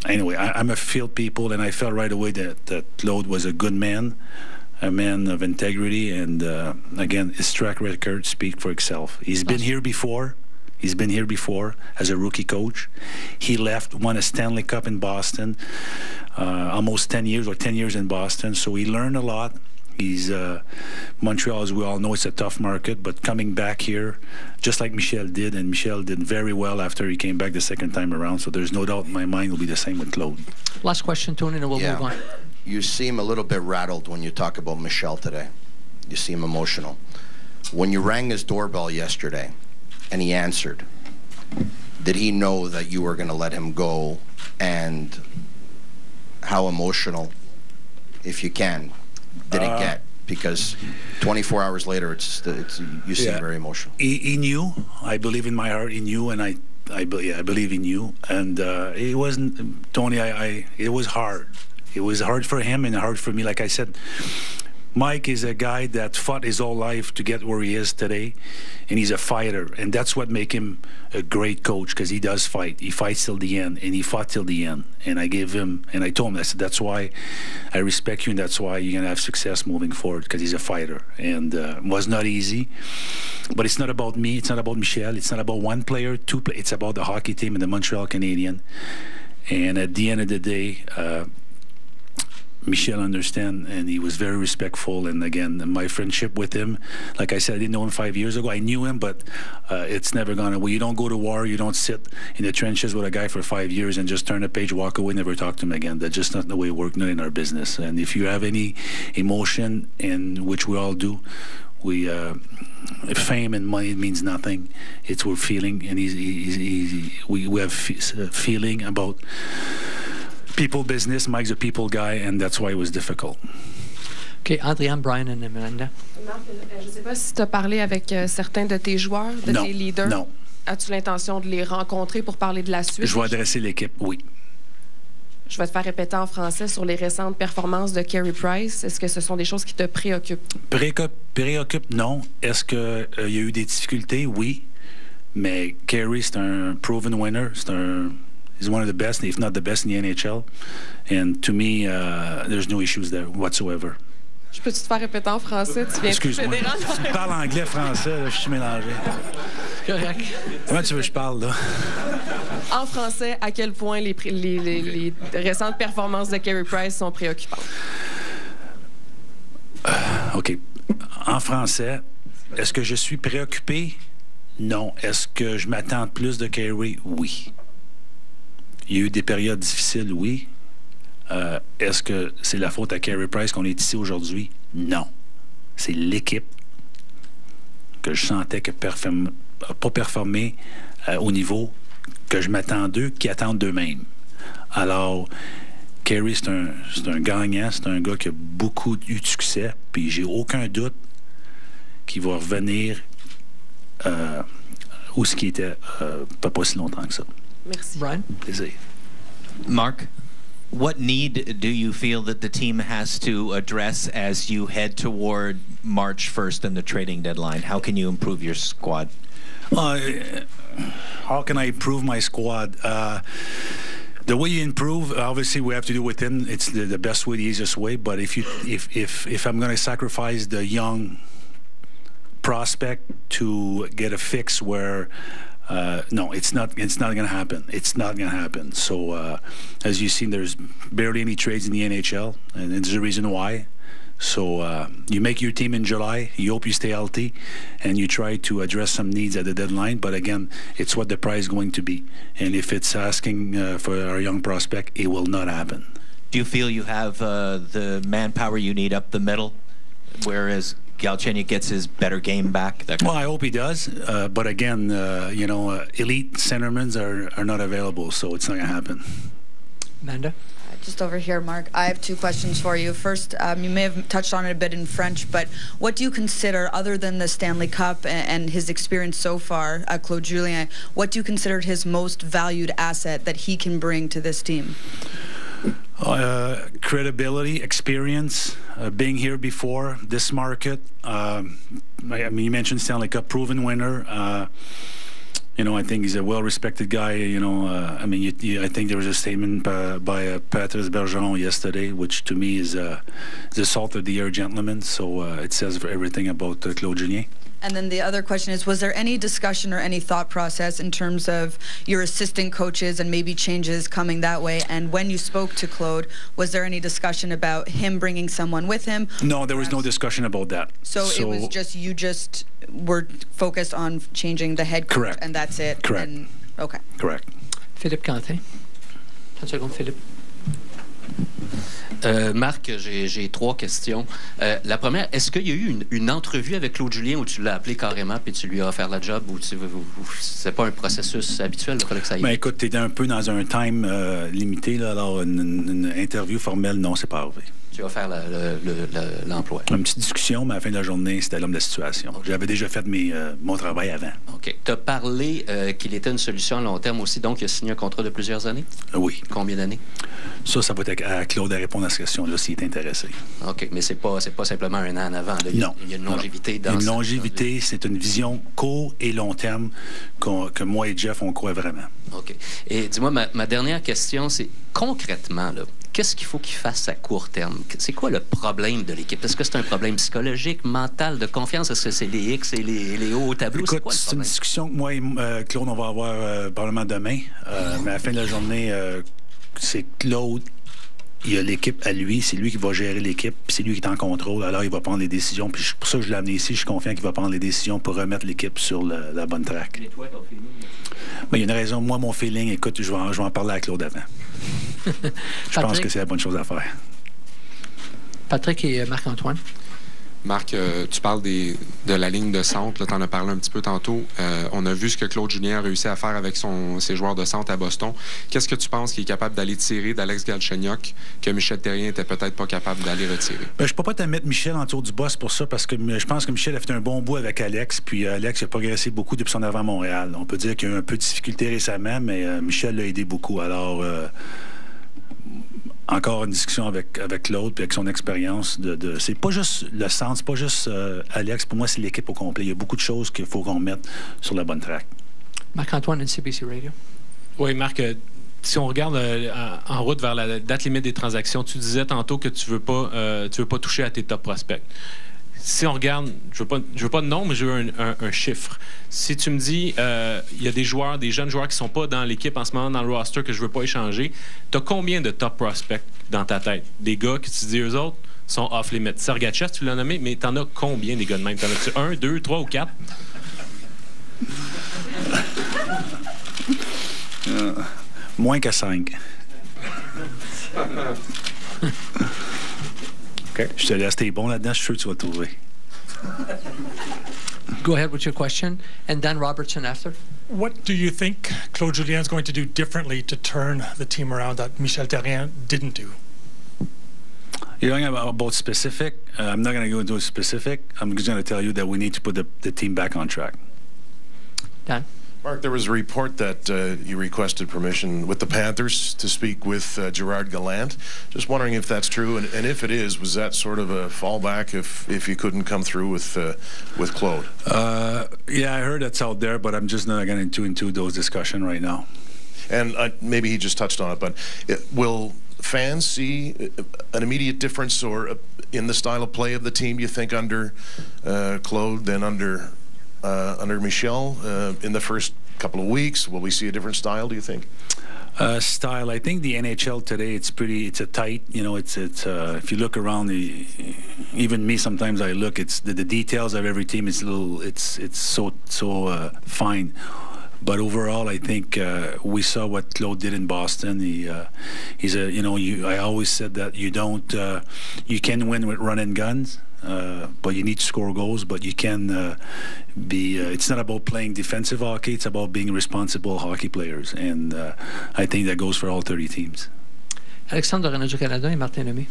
anyway, I'm a field people, and I felt right away that Claude was a good man, a man of integrity, and again, his track record speaks for itself. He's been here before. He's been here before as a rookie coach. He left, won a Stanley Cup in Boston, almost 10 years in Boston. So he learned a lot. He's Montreal, as we all know, it's a tough market. But coming back here, just like Michel did, and Michel did very well after he came back the second time around. So there's no doubt in my mind will be the same with Claude. Last question, Tony, and we'll move on. You seem a little bit rattled when you talk about Michel today. You seem emotional. When you rang his doorbell yesterday, and he answered, did he know that you were going to let him go? And how emotional, if you can, did it get? Because 24 hours later, you seem very emotional. He knew. I believe in my heart he knew, and I believe he knew. And it wasn't, Tony, it was hard. It was hard for him and hard for me. Like I said, Mike is a guy that fought his whole life to get where he is today, and he's a fighter, and that's what makes him a great coach, because he does fight. He fights till the end, and he fought till the end. And I told him, I said, that's why I respect you, and that's why you're going to have success moving forward, because he's a fighter. And it was not easy, but it's not about me, it's not about Michel, it's not about one player, two players, it's about the hockey team and the Montreal Canadiens. And at the end of the day, Michel understand, and he was very respectful. And again, my friendship with him, like I said, I didn't know him 5 years ago. I knew him, but it's never gone away. You don't go to war, you don't sit in the trenches with a guy for 5 years and just turn the page, walk away, never talk to him again. That's just not the way it works, not in our business. And if you have any emotion, in which we all do, fame and money means nothing. It's we're feeling, and we have feeling about people business. Mike's a people guy, and that's why it was difficult. OK, Adrian, Brian and Amanda. Marc, je ne sais pas si tu as parlé avec certains de tes joueurs, tes leaders. Non. As-tu l'intention de les rencontrer pour parler de la suite? Je vais adresser l'équipe, oui. Je vais te faire répéter en français sur les récentes performances de Carey Price. Est-ce que ce sont des choses qui te préoccupent? Préoccupe, non. Est-ce qu'il y a eu des difficultés? Oui. Mais Carey, c'est un proven winner. He's one of the best, if not the best in the NHL. And to me, there's no issues there whatsoever. Je peux-tu te faire répéter en français? Tu viens Excuse-moi. Tu parles anglais, français, là, je suis mélangé. Correct. Comment tu veux que je parle, là? En français, à quel point les récentes performances de Carey Price sont préoccupantes? OK. En français, est-ce que je suis préoccupé? Non. Est-ce que je m'attends plus de Carey? Oui. Il y a eu des périodes difficiles, oui. Est-ce que c'est la faute à Carey Price qu'on est ici aujourd'hui? Non. C'est l'équipe que je sentais que n'a pas performé au niveau que je m'attends d'eux, qui attendent d'eux-mêmes. Alors, Carey, c'est un gagnant, c'est un gars qui a beaucoup eu de succès, puis j'ai aucun doute qu'il va revenir où ce qui était pas si longtemps que ça. Merci. Brian? Plaisir. Mark, what need do you feel that the team has to address as you head toward March 1st and the trading deadline? How can you improve your squad? How can I improve my squad? The way you improve, obviously, we have to do within. It's the best way, the easiest way. But if I'm going to sacrifice the young prospect to get a fix where. No, it's not going to happen. It's not going to happen. So, as you've seen, there's barely any trades in the NHL, and there's a reason why. So, you make your team in July, you hope you stay healthy, and you try to address some needs at the deadline. But again, it's what the price is going to be. And if it's asking for our young prospect, it will not happen. Do you feel you have the manpower you need up the middle, whereas Galchenyuk gets his better game back? Well, I hope he does. But again, elite centermen are not available, so it's not going to happen. Amanda? Just over here, Mark. I have two questions for you. First, you may have touched on it a bit in French, but what do you consider, other than the Stanley Cup and his experience so far, Claude Julien, what do you consider his most valued asset that he can bring to this team? Credibility, experience, being here before, this market. I mean, you mentioned Stanley Cup, proven winner. You know, I think he's a well-respected guy. You know, I mean, I think there was a statement by Patrice Bergeron yesterday, which to me is the salt of the earth gentleman. So it says everything about Claude Julien. And then the other question is, was there any discussion or any thought process in terms of your assistant coaches and maybe changes coming that way? And when you spoke to Claude, was there any discussion about him bringing someone with him? No, there was no discussion about that. So it was just, you just were focused on changing the head coach. Correct. And that's it? Correct. And, okay. Correct. Philippe Quentin. 30 secondes, Philippe. Marc, j'ai 3 questions. La première, est-ce qu'il y a eu une entrevue avec Claude Julien où tu l'as appelé carrément puis tu lui as offert la job, ou c'est pas un processus habituel? Il fallait que ça aille. Ben, écoute, tu étais un peu dans un time limité, là, alors une interview formelle, non, c'est pas arrivé. Tu vas faire l'emploi. Une petite discussion, mais à la fin de la journée, c'était l'homme de la situation. Okay. J'avais déjà fait mon travail avant. OK. Tu as parlé qu'il était une solution à long terme aussi, donc il a signé un contrat de plusieurs années? Oui. Combien d'années? Ça va être à Claude à répondre à cette question-là s'il est intéressé. OK, mais c'est pas simplement un an en avant. Là. Non. Il y a une longévité dans une longévité, c'est une vision court et long terme que moi et Jeff, on croit vraiment. OK. Et dis-moi, ma dernière question, c'est concrètement, là, qu'est-ce qu'il faut qu'il fasse à court terme? C'est quoi le problème de l'équipe? Est-ce que c'est un problème psychologique, mental, de confiance? Est-ce que c'est les X et les hauts au tableau? Écoute, c'est une discussion que moi et Claude, on va avoir probablement demain. Mais à la fin de la journée, c'est Claude. Il a l'équipe à lui, c'est lui qui va gérer l'équipe, c'est lui qui est en contrôle, alors il va prendre les décisions. Puis pour ça que je l'ai amené ici, je suis confiant qu'il va prendre les décisions pour remettre l'équipe sur la bonne track. Et toi, ton feeling? Ben, il y a une raison. Moi, mon feeling, écoute, je vais en parler à Claude avant. Je pense que c'est la bonne chose à faire. Patrick et Marc-Antoine. Marc, tu parles de la ligne de centre, tu en as parlé un petit peu tantôt. On a vu ce que Claude Julien a réussi à faire avec ses joueurs de centre à Boston. Qu'est-ce que tu penses qu'il est capable d'aller tirer d'Alex Galchenyuk que Michel Therrien n'était peut-être pas capable d'aller retirer? Ben, je ne peux pas te mettre Michel en tour du boss pour ça, parce que je pense que Michel a fait un bon bout avec Alex, puis Alex a progressé beaucoup depuis son avant Montréal. On peut dire qu'il y a eu un peu de difficulté récemment, mais Michel l'a aidé beaucoup. Alors... encore une discussion avec Claude puis avec son expérience. C'est pas juste le centre, c'est pas juste Alex. Pour moi, c'est l'équipe au complet. Il y a beaucoup de choses qu'il faut qu'on mette sur la bonne track. Marc-Antoine, NCBC Radio. Oui, Marc, si on regarde en route vers la date limite des transactions, tu disais tantôt que tu veux pas toucher à tes top prospects. Si on regarde, je veux pas de nom, mais je veux un chiffre. Si tu me dis, il y a des jeunes joueurs qui sont pas dans l'équipe en ce moment, dans le roster, que je veux pas échanger, tu as combien de top prospects dans ta tête? Des gars que tu dis, eux autres sont off-limit. Sergachev, tu l'as nommé, mais t'en as combien des gars de même? T'en as-tu 1, 2, 3 ou 4? Moins que 5. Je te laisse, t'es bon là-dedans, je suis sûr que tu vas trouver. Go ahead with your question, and Dan Robertson after. What do you think Claude Julien is going to do differently to turn the team around that Michel Therrien didn't do? You're talking about specific. I'm not going to go into specific. I'm just going to tell you that we need to put the team back on track. Dan? Mark, there was a report that you requested permission with the Panthers to speak with Gerard Gallant. Just wondering if that's true, and if it is, was that sort of a fallback if you couldn't come through with Claude? Yeah, I heard that's out there, but I'm just not getting into those discussions right now. And maybe he just touched on it, but will fans see an immediate difference or in the style of play of the team, you think, under Claude than under Michel in the first couple of weeks? Will we see a different style, do you think? Style, I think the NHL today, it's a tight, it's if you look around, even me sometimes I look, it's the details of every team is it's so fine. But overall, I think we saw what Claude did in Boston. He's I always said that you can win with run and guns. But you need to score goals, but you can it's not about playing defensive hockey, it's about being responsible hockey players, and I think that goes for all 30 teams. Alexandre de Radio-Canada et Martin Lemay.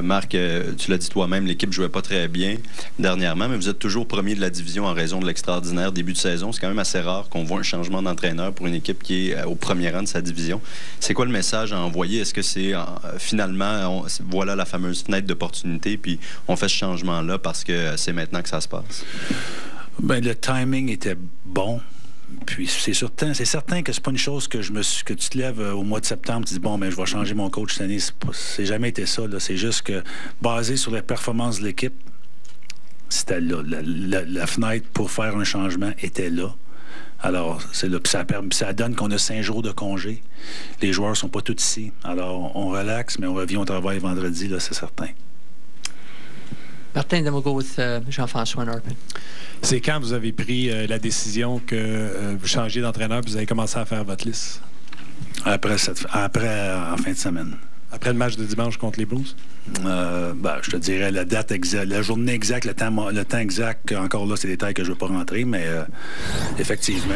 Marc, tu l'as dit toi-même, l'équipe ne jouait pas très bien dernièrement, mais vous êtes toujours premier de la division en raison de l'extraordinaire début de saison. C'est quand même assez rare qu'on voit un changement d'entraîneur pour une équipe qui est au premier rang de sa division. C'est quoi le message à envoyer? Est-ce que c'est finalement, voilà la fameuse fenêtre d'opportunité, puis on fait ce changement-là parce que c'est maintenant que ça se passe? Ben, le timing était bon. Puis c'est certain que c'est pas une chose que que tu te lèves au mois de septembre, tu dis bon, ben je vais changer mon coach cette année. C'est jamais été ça. C'est juste que basé sur les performances de l'équipe, c'était là. La fenêtre pour faire un changement était là. Alors, c'est là. Puis ça donne qu'on a 5 jours de congé. Les joueurs sont pas tous ici. Alors, on relaxe, mais on revient au travail vendredi, là, c'est certain. Martin, then we'll go with Jean-François and Arpin. C'est quand vous avez pris la décision que vous changiez d'entraîneur et vous avez commencé à faire votre liste? Après, en fin de semaine. Après le match de dimanche contre les Blues? Je te dirais la date exacte, la journée exacte, le temps exact. Encore là, c'est des détails que je ne veux pas rentrer, mais effectivement,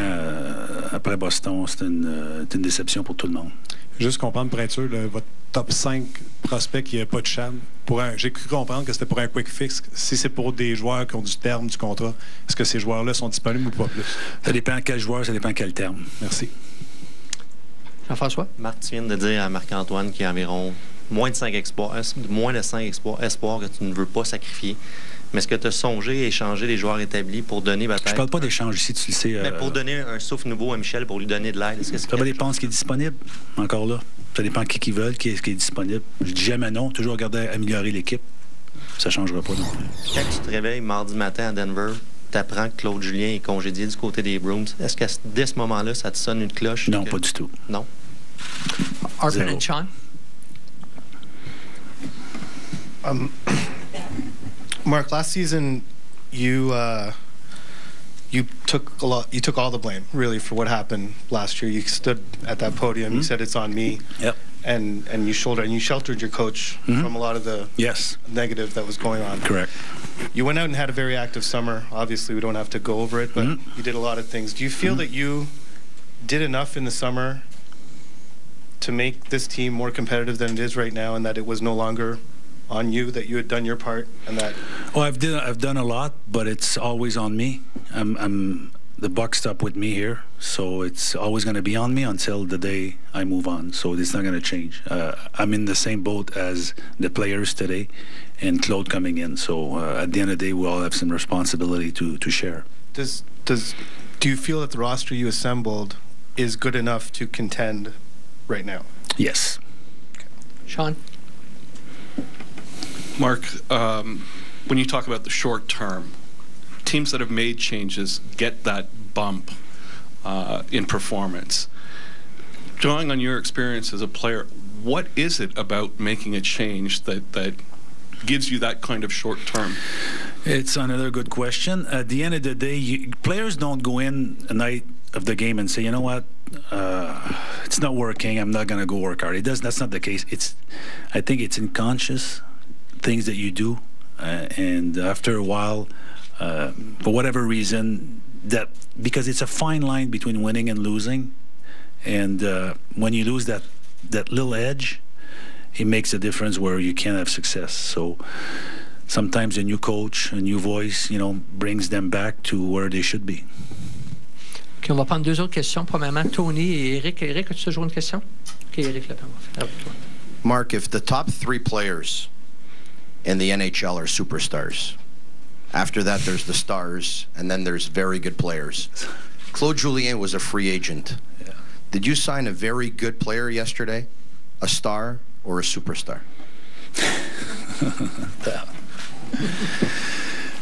après Boston, c'est une déception pour tout le monde. Juste comprendre pour être sûr, votre top 5 prospects qui n'a pas de chance. J'ai cru comprendre que c'était pour un quick fix. Si c'est pour des joueurs qui ont du terme du contrat, est-ce que ces joueurs-là sont disponibles ou pas plus? Ça dépend de quel joueur, ça dépend de quel terme. Merci. Jean-François? Marc, tu viens de dire à Marc-Antoine qu'il y a environ moins de 5 espoirs que tu ne veux pas sacrifier. Mais est-ce que tu as songé à échanger les joueurs établis pour donner peut-être... Je parle pas d'échange ici, tu le sais. Mais pour donner un souffle nouveau à Michel, pour lui donner de l'aide, est-ce que ça va dépendre de ce qui est disponible, encore là. Ça dépend de qui veulent, qui est disponible. Je dis jamais non, toujours regarder à améliorer l'équipe. Ça ne changera pas non plus. Quand tu te réveilles mardi matin à Denver, tu apprends que Claude Julien est congédié du côté des Bruins. Est-ce que dès ce moment-là, ça te sonne une cloche? Non, pas du tout. Non? Arpin and Sean? Mark, last season you took all the blame really for what happened last year. You stood at that podium. You said it's on me. Yep. And you sheltered your coach from a lot of the negative that was going on. Correct. You went out and had a very active summer. Obviously, we don't have to go over it, but you did a lot of things. Do you feel that you did enough in the summer to make this team more competitive than it is right now, and that it was no longer on you, that you had done your part, and that? Well, I've done a lot, but it's always on me. The buck stopped with me here, so it's always going to be on me until the day I move on. So it's not going to change. I'm in the same boat as the players today, and Claude coming in. So at the end of the day, we all have some responsibility to share. Do you feel that the roster you assembled is good enough to contend right now? Yes. Okay. Sean? Mark, when you talk about the short term, teams that have made changes get that bump in performance. Drawing on your experience as a player, what is it about making a change that gives you that kind of short term? It's another good question. At the end of the day, players don't go in a night of the game and say, you know what, it's not working, I'm not going to go work hard. That's not the case. I think it's unconscious things that you do, and after a while, for whatever reason, because it's a fine line between winning and losing, and when you lose that little edge, it makes a difference where you can't have success. So sometimes a new coach, a new voice, brings them back to where they should be. OK, on va prendre 2 autres questions. Premièrement, Tony et Eric. Eric, as-tu toujours une question? OK, Eric, la parole. Mark, if the top 3 players in the NHL are superstars, after that there's the stars, and then there's very good players. Claude Julien was a free agent. Yeah. Did you sign a very good player yesterday, a star or a superstar?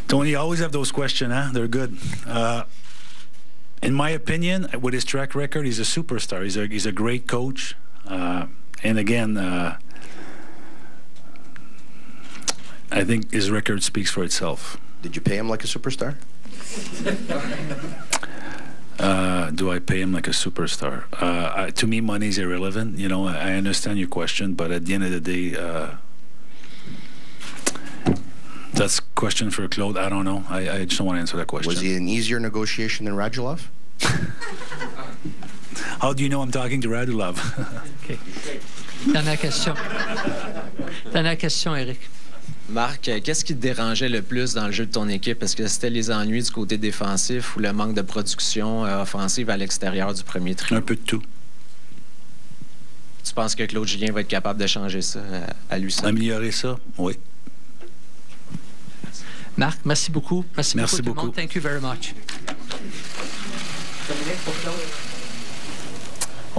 Tony, you always have those questions, huh? They're good. In my opinion, with his track record, he's a superstar. He's a great coach. And again, I think his record speaks for itself. Did you pay him like a superstar? Do I pay him like a superstar? To me, money is irrelevant. I understand your question, but at the end of the day, that's a question for Claude. I don't know. I just don't want to answer that question. Was he an easier negotiation than Radulov? How do you know I'm talking to Radulov? Okay. Dernière question. Dernière question, Éric. Marc, qu'est-ce qui te dérangeait le plus dans le jeu de ton équipe? Est-ce que c'était les ennuis du côté défensif ou le manque de production offensive à l'extérieur du premier trio? Un peu de tout. Tu penses que Claude Julien va être capable de changer ça à lui seul? Améliorer ça, oui. Marc, merci beaucoup. Merci beaucoup tout le monde. Thank you very much.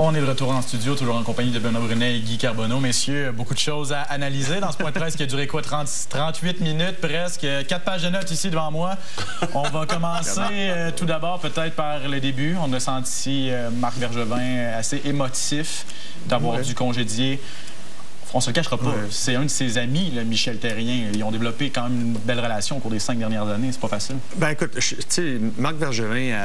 On est de retour en studio, toujours en compagnie de Benoît Brunet et Guy Carbonneau. Messieurs, beaucoup de choses à analyser dans ce point de presse qui a duré quoi, 38 minutes presque. 4 pages de notes ici devant moi. On va commencer tout d'abord peut-être par le début. On a senti Marc Bergevin assez émotif d'avoir dû congédier. On se le cachera pas. C'est un de ses amis, là, Michel Therrien. Ils ont développé quand même une belle relation au cours des 5 dernières années. C'est pas facile. Ben écoute, tu sais, Marc Bergevin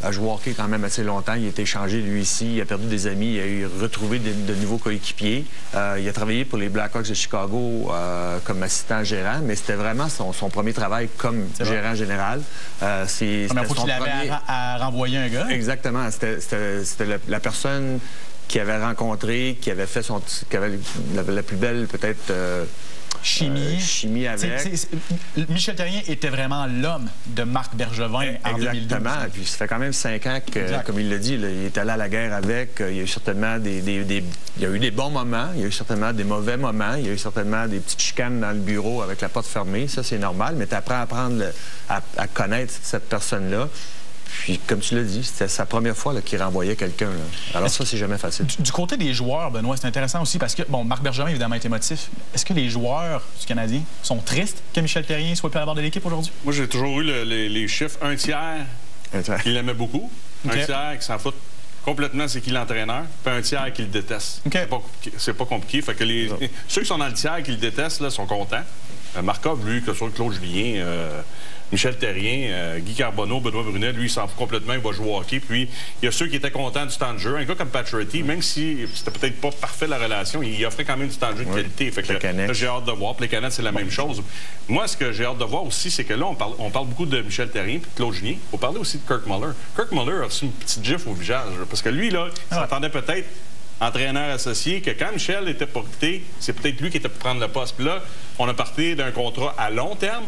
a joué au hockey quand même assez longtemps. Il a été échangé, lui, ici. Il a perdu des amis. Il a retrouvé de nouveaux coéquipiers. Il a travaillé pour les Blackhawks de Chicago comme assistant gérant, mais c'était vraiment son premier travail comme gérant général. C'est la première fois qu'il avait à renvoyer un gars. Exactement. C'était la personne qui avait rencontré, qui avait fait qui avait la plus belle, peut-être, chimie avec. Michel Therrien était vraiment l'homme de Marc Bergevin en 2012. Exactement. Puis ça fait quand même 5 ans que, comme il l'a dit, là, il est allé à la guerre avec. Il y a eu certainement il y a eu des bons moments, il y a eu certainement des mauvais moments, il y a eu certainement des petites chicanes dans le bureau avec la porte fermée. Ça, c'est normal, mais tu apprends à connaître cette personne-là. Puis, comme tu l'as dit, c'était sa première fois qu'il renvoyait quelqu'un. Alors ça, c'est jamais facile. Du côté des joueurs, Benoît, c'est intéressant aussi parce que, bon, Marc Bergevin, évidemment, est émotif. Est-ce que les joueurs du Canadien sont tristes que Michel Therrien soit plus à bord de l'équipe aujourd'hui? Moi, j'ai toujours eu les chiffres. Un tiers qui l'aimait beaucoup. Un tiers qui s'en fout complètement, c'est qui l'entraîneur. Puis un tiers qui le déteste. C'est pas compliqué. Fait que ceux qui sont dans le tiers qui le détestent là, sont contents. Markov, lui, que ce soit Claude Julien... Michel Therrien, Guy Carbonneau, Benoît Brunet, lui, il s'en fout complètement, il va jouer au hockey. Puis, il y a ceux qui étaient contents du temps de jeu. Un gars comme Pacioretty, même si c'était peut-être pas parfait la relation, il offrait quand même du temps de jeu de qualité. Fait que là, j'ai hâte de voir. Puis les Canettes, c'est la même chose. Moi, ce que j'ai hâte de voir aussi, c'est que là, on parle beaucoup de Michel Therrien et de Claude Julien. Il faut parler aussi de Kirk Muller. Kirk Muller a reçu une petite gifle au visage. Parce que lui, là, il s'attendait peut-être entraîneur associé, que quand Michel était pour quitter, c'est peut-être lui qui était pour prendre le poste. Puis là, on a parti d'un contrat à long terme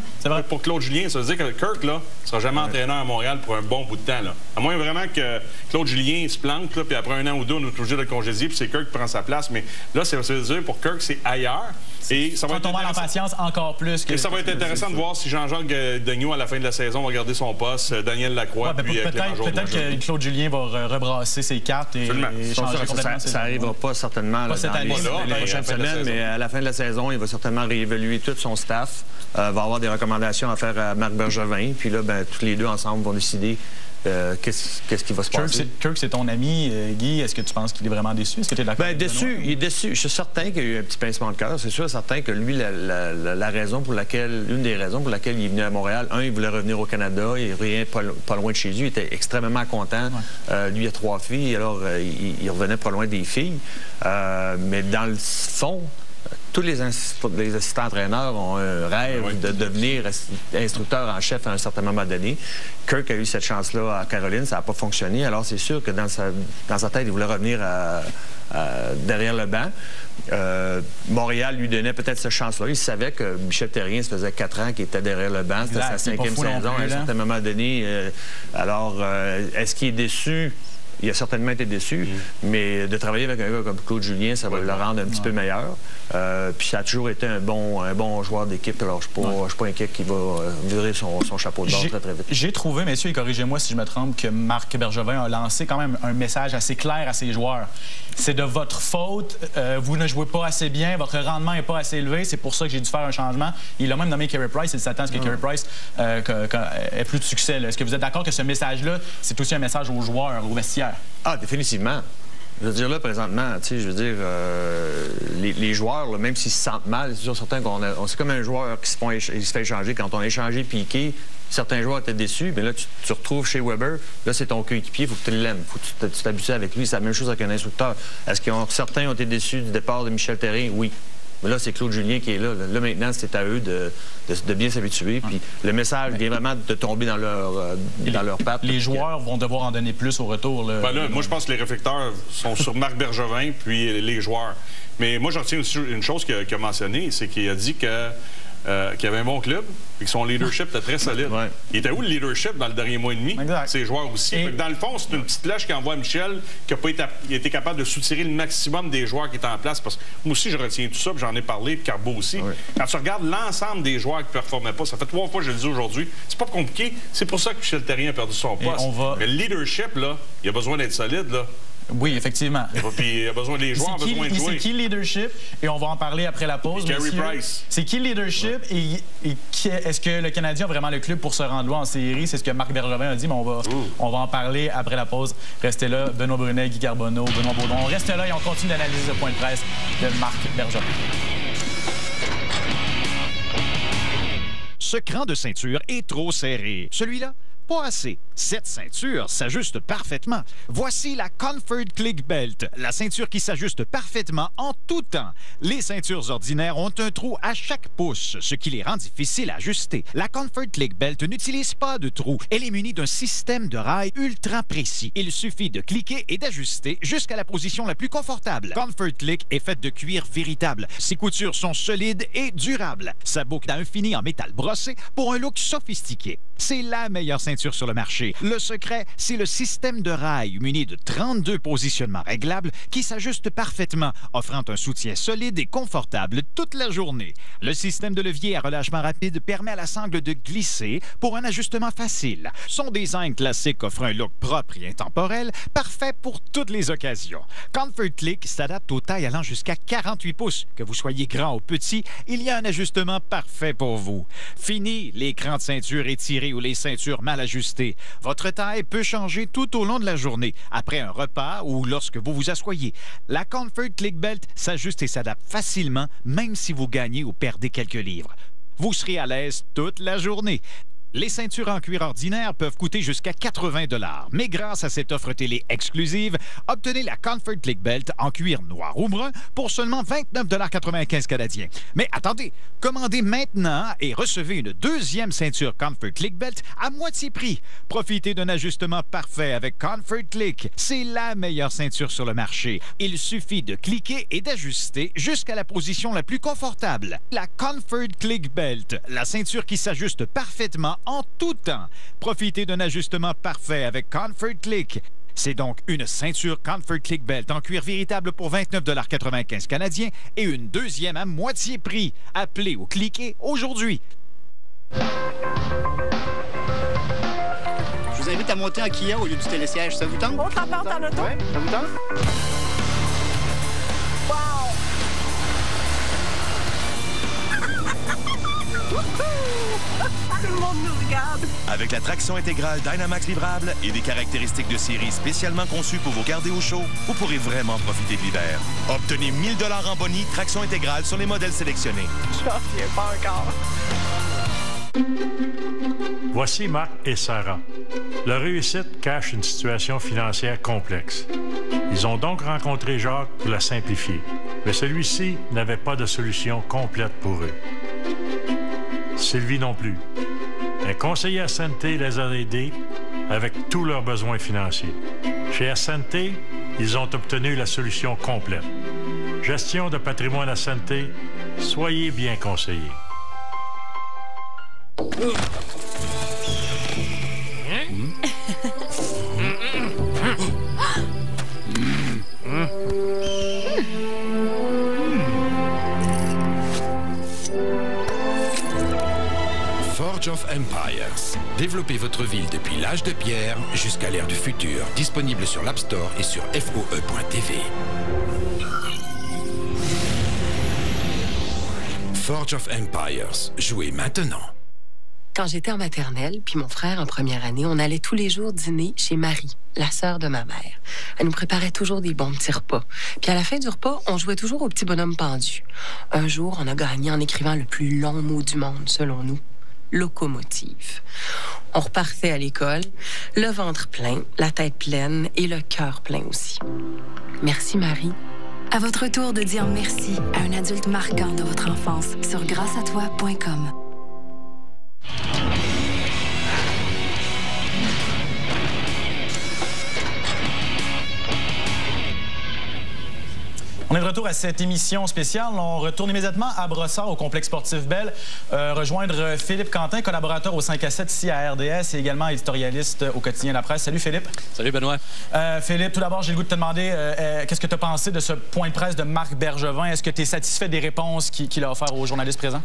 pour Claude Julien. Ça veut dire que Kirk, là, ne sera jamais entraîneur à Montréal pour un bon bout de temps. Là. À moins vraiment que Claude Julien se plante, là, puis après 1 an ou 2, on est obligé de le congédier, puis c'est Kirk qui prend sa place. Mais là, ça veut dire pour Kirk, c'est ailleurs. Et ça va être tomber en patience encore plus. Et ça va être intéressant de voir si Jean-Jacques Daigneault, à la fin de la saison, va garder son poste, Daniel Lacroix, puis peut-être que Claude Julien va rebrasser ses cartes et changer complètement. Ça n'arrivera pas certainement dans les prochaines semaines, mais à la fin de la saison, il va certainement réévaluer tout son staff. Va avoir des recommandations à faire à Marc Bergevin. Puis là, tous les deux ensemble vont décider qu'est-ce qui va se passer. Kirk, c'est ton ami, Guy. Est-ce que tu penses qu'il est vraiment déçu? Est-ce que tu es d'accord? Déçu. Il est déçu. Je suis certain qu'il y a eu un petit pincement de cœur. C'est sûr, certain que lui, la raison pour laquelle, l'une des raisons pour laquelle il est venu à Montréal, il voulait revenir au Canada. Il revient pas loin de chez lui. Il était extrêmement content. Lui, il a 3 filles. Alors, il revenait pas loin des filles. Mais dans le fond, tous les assistants entraîneurs ont un rêve de devenir instructeur en chef à un certain moment donné. Kirk a eu cette chance-là à Caroline, ça n'a pas fonctionné. Alors, c'est sûr que dans sa tête, il voulait revenir derrière le banc. Montréal lui donnait peut-être cette chance-là. Il savait que Michel Therrien, ça faisait 4 ans qu'il était derrière le banc. C'était sa 5e saison à un certain moment donné. Alors, est-ce qu'il est déçu? Il a certainement été déçu, mais de travailler avec un gars comme Claude Julien, ça va le rendre un petit peu meilleur. Puis ça a toujours été un bon joueur d'équipe. Alors, je ne suis pas inquiet qu'il va virer son chapeau de bord très, très vite. J'ai trouvé, messieurs, et corrigez-moi si je me trompe, que Marc Bergevin a lancé quand même un message assez clair à ses joueurs. C'est de votre faute, vous ne jouez pas assez bien, votre rendement n'est pas assez élevé, c'est pour ça que j'ai dû faire un changement. Il a même nommé Carey Price, il s'attend à ce que Carey Price ait plus de succès. Est-ce que vous êtes d'accord que ce message-là, c'est aussi un message aux joueurs, aux vestiaires? Ah, définitivement. Je veux dire, là, présentement, tu sais, je veux dire, les joueurs, là, même s'ils se sentent mal, c'est sûr certain c'est comme un joueur qui se fait échanger. Quand on a échangé Piqué, certains joueurs étaient déçus, mais là, tu retrouves chez Weber, là, c'est ton coéquipier, il faut que tu l'aimes, il faut que tu t'habitues avec lui. C'est la même chose avec un instructeur. Est-ce que certains ont été déçus du départ de Michel Therrien? Oui. Mais là, c'est Claude Julien qui est là. Là, maintenant, c'est à eux de bien s'habituer. Puis le message vient vraiment de tomber dans leur patte. Les joueurs vont devoir en donner plus au retour. Là. Ben là, moi, je pense que les réflecteurs sont sur Marc Bergevin puis les joueurs. Mais moi, je retiens aussi une chose qu'il a mentionnée, c'est qu'il a dit qu'il y avait un bon club et que son leadership était très solide. Ouais. Il était où le leadership dans le dernier mois et demi? Exact. Ses joueurs aussi. Et... Dans le fond, c'est une petite lèche qui envoie à Michel qui n'a pas été capable de soutirer le maximum des joueurs qui étaient en place. Parce que moi aussi, je retiens tout ça, puis j'en ai parlé, puis Carbo aussi. Oui. Quand tu regardes l'ensemble des joueurs qui ne performaient pas, ça fait 3 fois que je le dis aujourd'hui, c'est pas compliqué. C'est pour ça que Michel Therrien a perdu son poste. Mais le leadership, là, il a besoin d'être solide, là. Oui, effectivement. Puis il a besoin des joueurs, besoin de jouer. C'est qui le leadership? Et on va en parler après la pause. Carey Price. C'est qui le leadership? Ouais. Et est-ce que le Canadien a vraiment le club pour se rendre loin en série? C'est ce que Marc Bergevin a dit, mais on va en parler après la pause. Restez là. Benoît Brunet, Guy Carbonneau, Benoît Baudon. On reste là et on continue d'analyser le point de presse de Marc Bergevin. Ce cran de ceinture est trop serré. Celui-là, pas assez. Cette ceinture s'ajuste parfaitement. Voici la Comfort Click Belt, la ceinture qui s'ajuste parfaitement en tout temps. Les ceintures ordinaires ont un trou à chaque pouce, ce qui les rend difficiles à ajuster. La Comfort Click Belt n'utilise pas de trou. Elle est munie d'un système de rails ultra précis. Il suffit de cliquer et d'ajuster jusqu'à la position la plus confortable. Comfort Click est faite de cuir véritable. Ses coutures sont solides et durables. Sa boucle a un fini en métal brossé pour un look sophistiqué. C'est la meilleure ceinture sur le marché. Le secret, c'est le système de rails muni de 32 positionnements réglables qui s'ajustent parfaitement, offrant un soutien solide et confortable toute la journée. Le système de levier à relâchement rapide permet à la sangle de glisser pour un ajustement facile. Son design classique offre un look propre et intemporel, parfait pour toutes les occasions. Comfort Click s'adapte aux tailles allant jusqu'à 48 pouces. Que vous soyez grand ou petit, il y a un ajustement parfait pour vous. Fini l'écran de ceinture étiré ou les ceintures mal ajustées. Votre taille peut changer tout au long de la journée, après un repas ou lorsque vous vous asseyez. La Comfort Click Belt s'ajuste et s'adapte facilement, même si vous gagnez ou perdez quelques livres. Vous serez à l'aise toute la journée. Les ceintures en cuir ordinaire peuvent coûter jusqu'à 80 $, mais grâce à cette offre télé exclusive, obtenez la Comfort Click Belt en cuir noir ou brun pour seulement 29,95 $ canadiens. Mais attendez, commandez maintenant et recevez une deuxième ceinture Comfort Click Belt à moitié prix. Profitez d'un ajustement parfait avec Comfort Click. C'est la meilleure ceinture sur le marché. Il suffit de cliquer et d'ajuster jusqu'à la position la plus confortable. La Comfort Click Belt, la ceinture qui s'ajuste parfaitement en tout temps. Profitez d'un ajustement parfait avec Comfort Click. C'est donc une ceinture Comfort Click Belt en cuir véritable pour 29,95 $ canadiens et une deuxième à moitié prix. Appelez ou cliquez aujourd'hui. Je vous invite à monter en Kia au lieu du télésiège. Ça vous tente? On t'emporte en auto? Ouais, ça vous tente? Wow! Tout le monde nous regarde. Avec la traction intégrale Dynamax livrable et des caractéristiques de série spécialement conçues pour vous garder au chaud, vous pourrez vraiment profiter de l'hiver. Obtenez 1 000 $ en boni, traction intégrale sur les modèles sélectionnés. Je n'en reviens pas encore. Voici Marc et Sarah. Leur réussite cache une situation financière complexe. Ils ont donc rencontré Jacques pour la simplifier, mais celui-ci n'avait pas de solution complète pour eux. Sylvie non plus. Un conseiller Ascenté les a aidés avec tous leurs besoins financiers. Chez Ascenté, ils ont obtenu la solution complète. Gestion de patrimoine Ascenté, soyez bien conseillés. Forge of Empires. Développez votre ville depuis l'âge de pierre jusqu'à l'ère du futur. Disponible sur l'App Store et sur FOE.tv. Forge of Empires. Jouez maintenant. Quand j'étais en maternelle, puis mon frère en première année, on allait tous les jours dîner chez Marie, la sœur de ma mère. Elle nous préparait toujours des bons petits repas. Puis à la fin du repas, on jouait toujours au petit bonhomme pendu. Un jour, on a gagné en écrivant le plus long mot du monde, selon nous. Locomotive. On repartait à l'école, le ventre plein, la tête pleine et le cœur plein aussi. Merci, Marie. À votre tour de dire merci à un adulte marquant de votre enfance sur grâceatoi.com. On est de retour à cette émission spéciale. On retourne immédiatement à Brossard, au complexe sportif Bell, rejoindre Philippe Quentin, collaborateur au 5 à 7 ici à RDS et également éditorialiste au quotidien La Presse. Salut Philippe. Salut Benoît. Philippe, tout d'abord, j'ai le goût de te demander qu'est-ce que tu as pensé de ce point de presse de Marc Bergevin? Est-ce que tu es satisfait des réponses qu'il a offertes aux journalistes présents?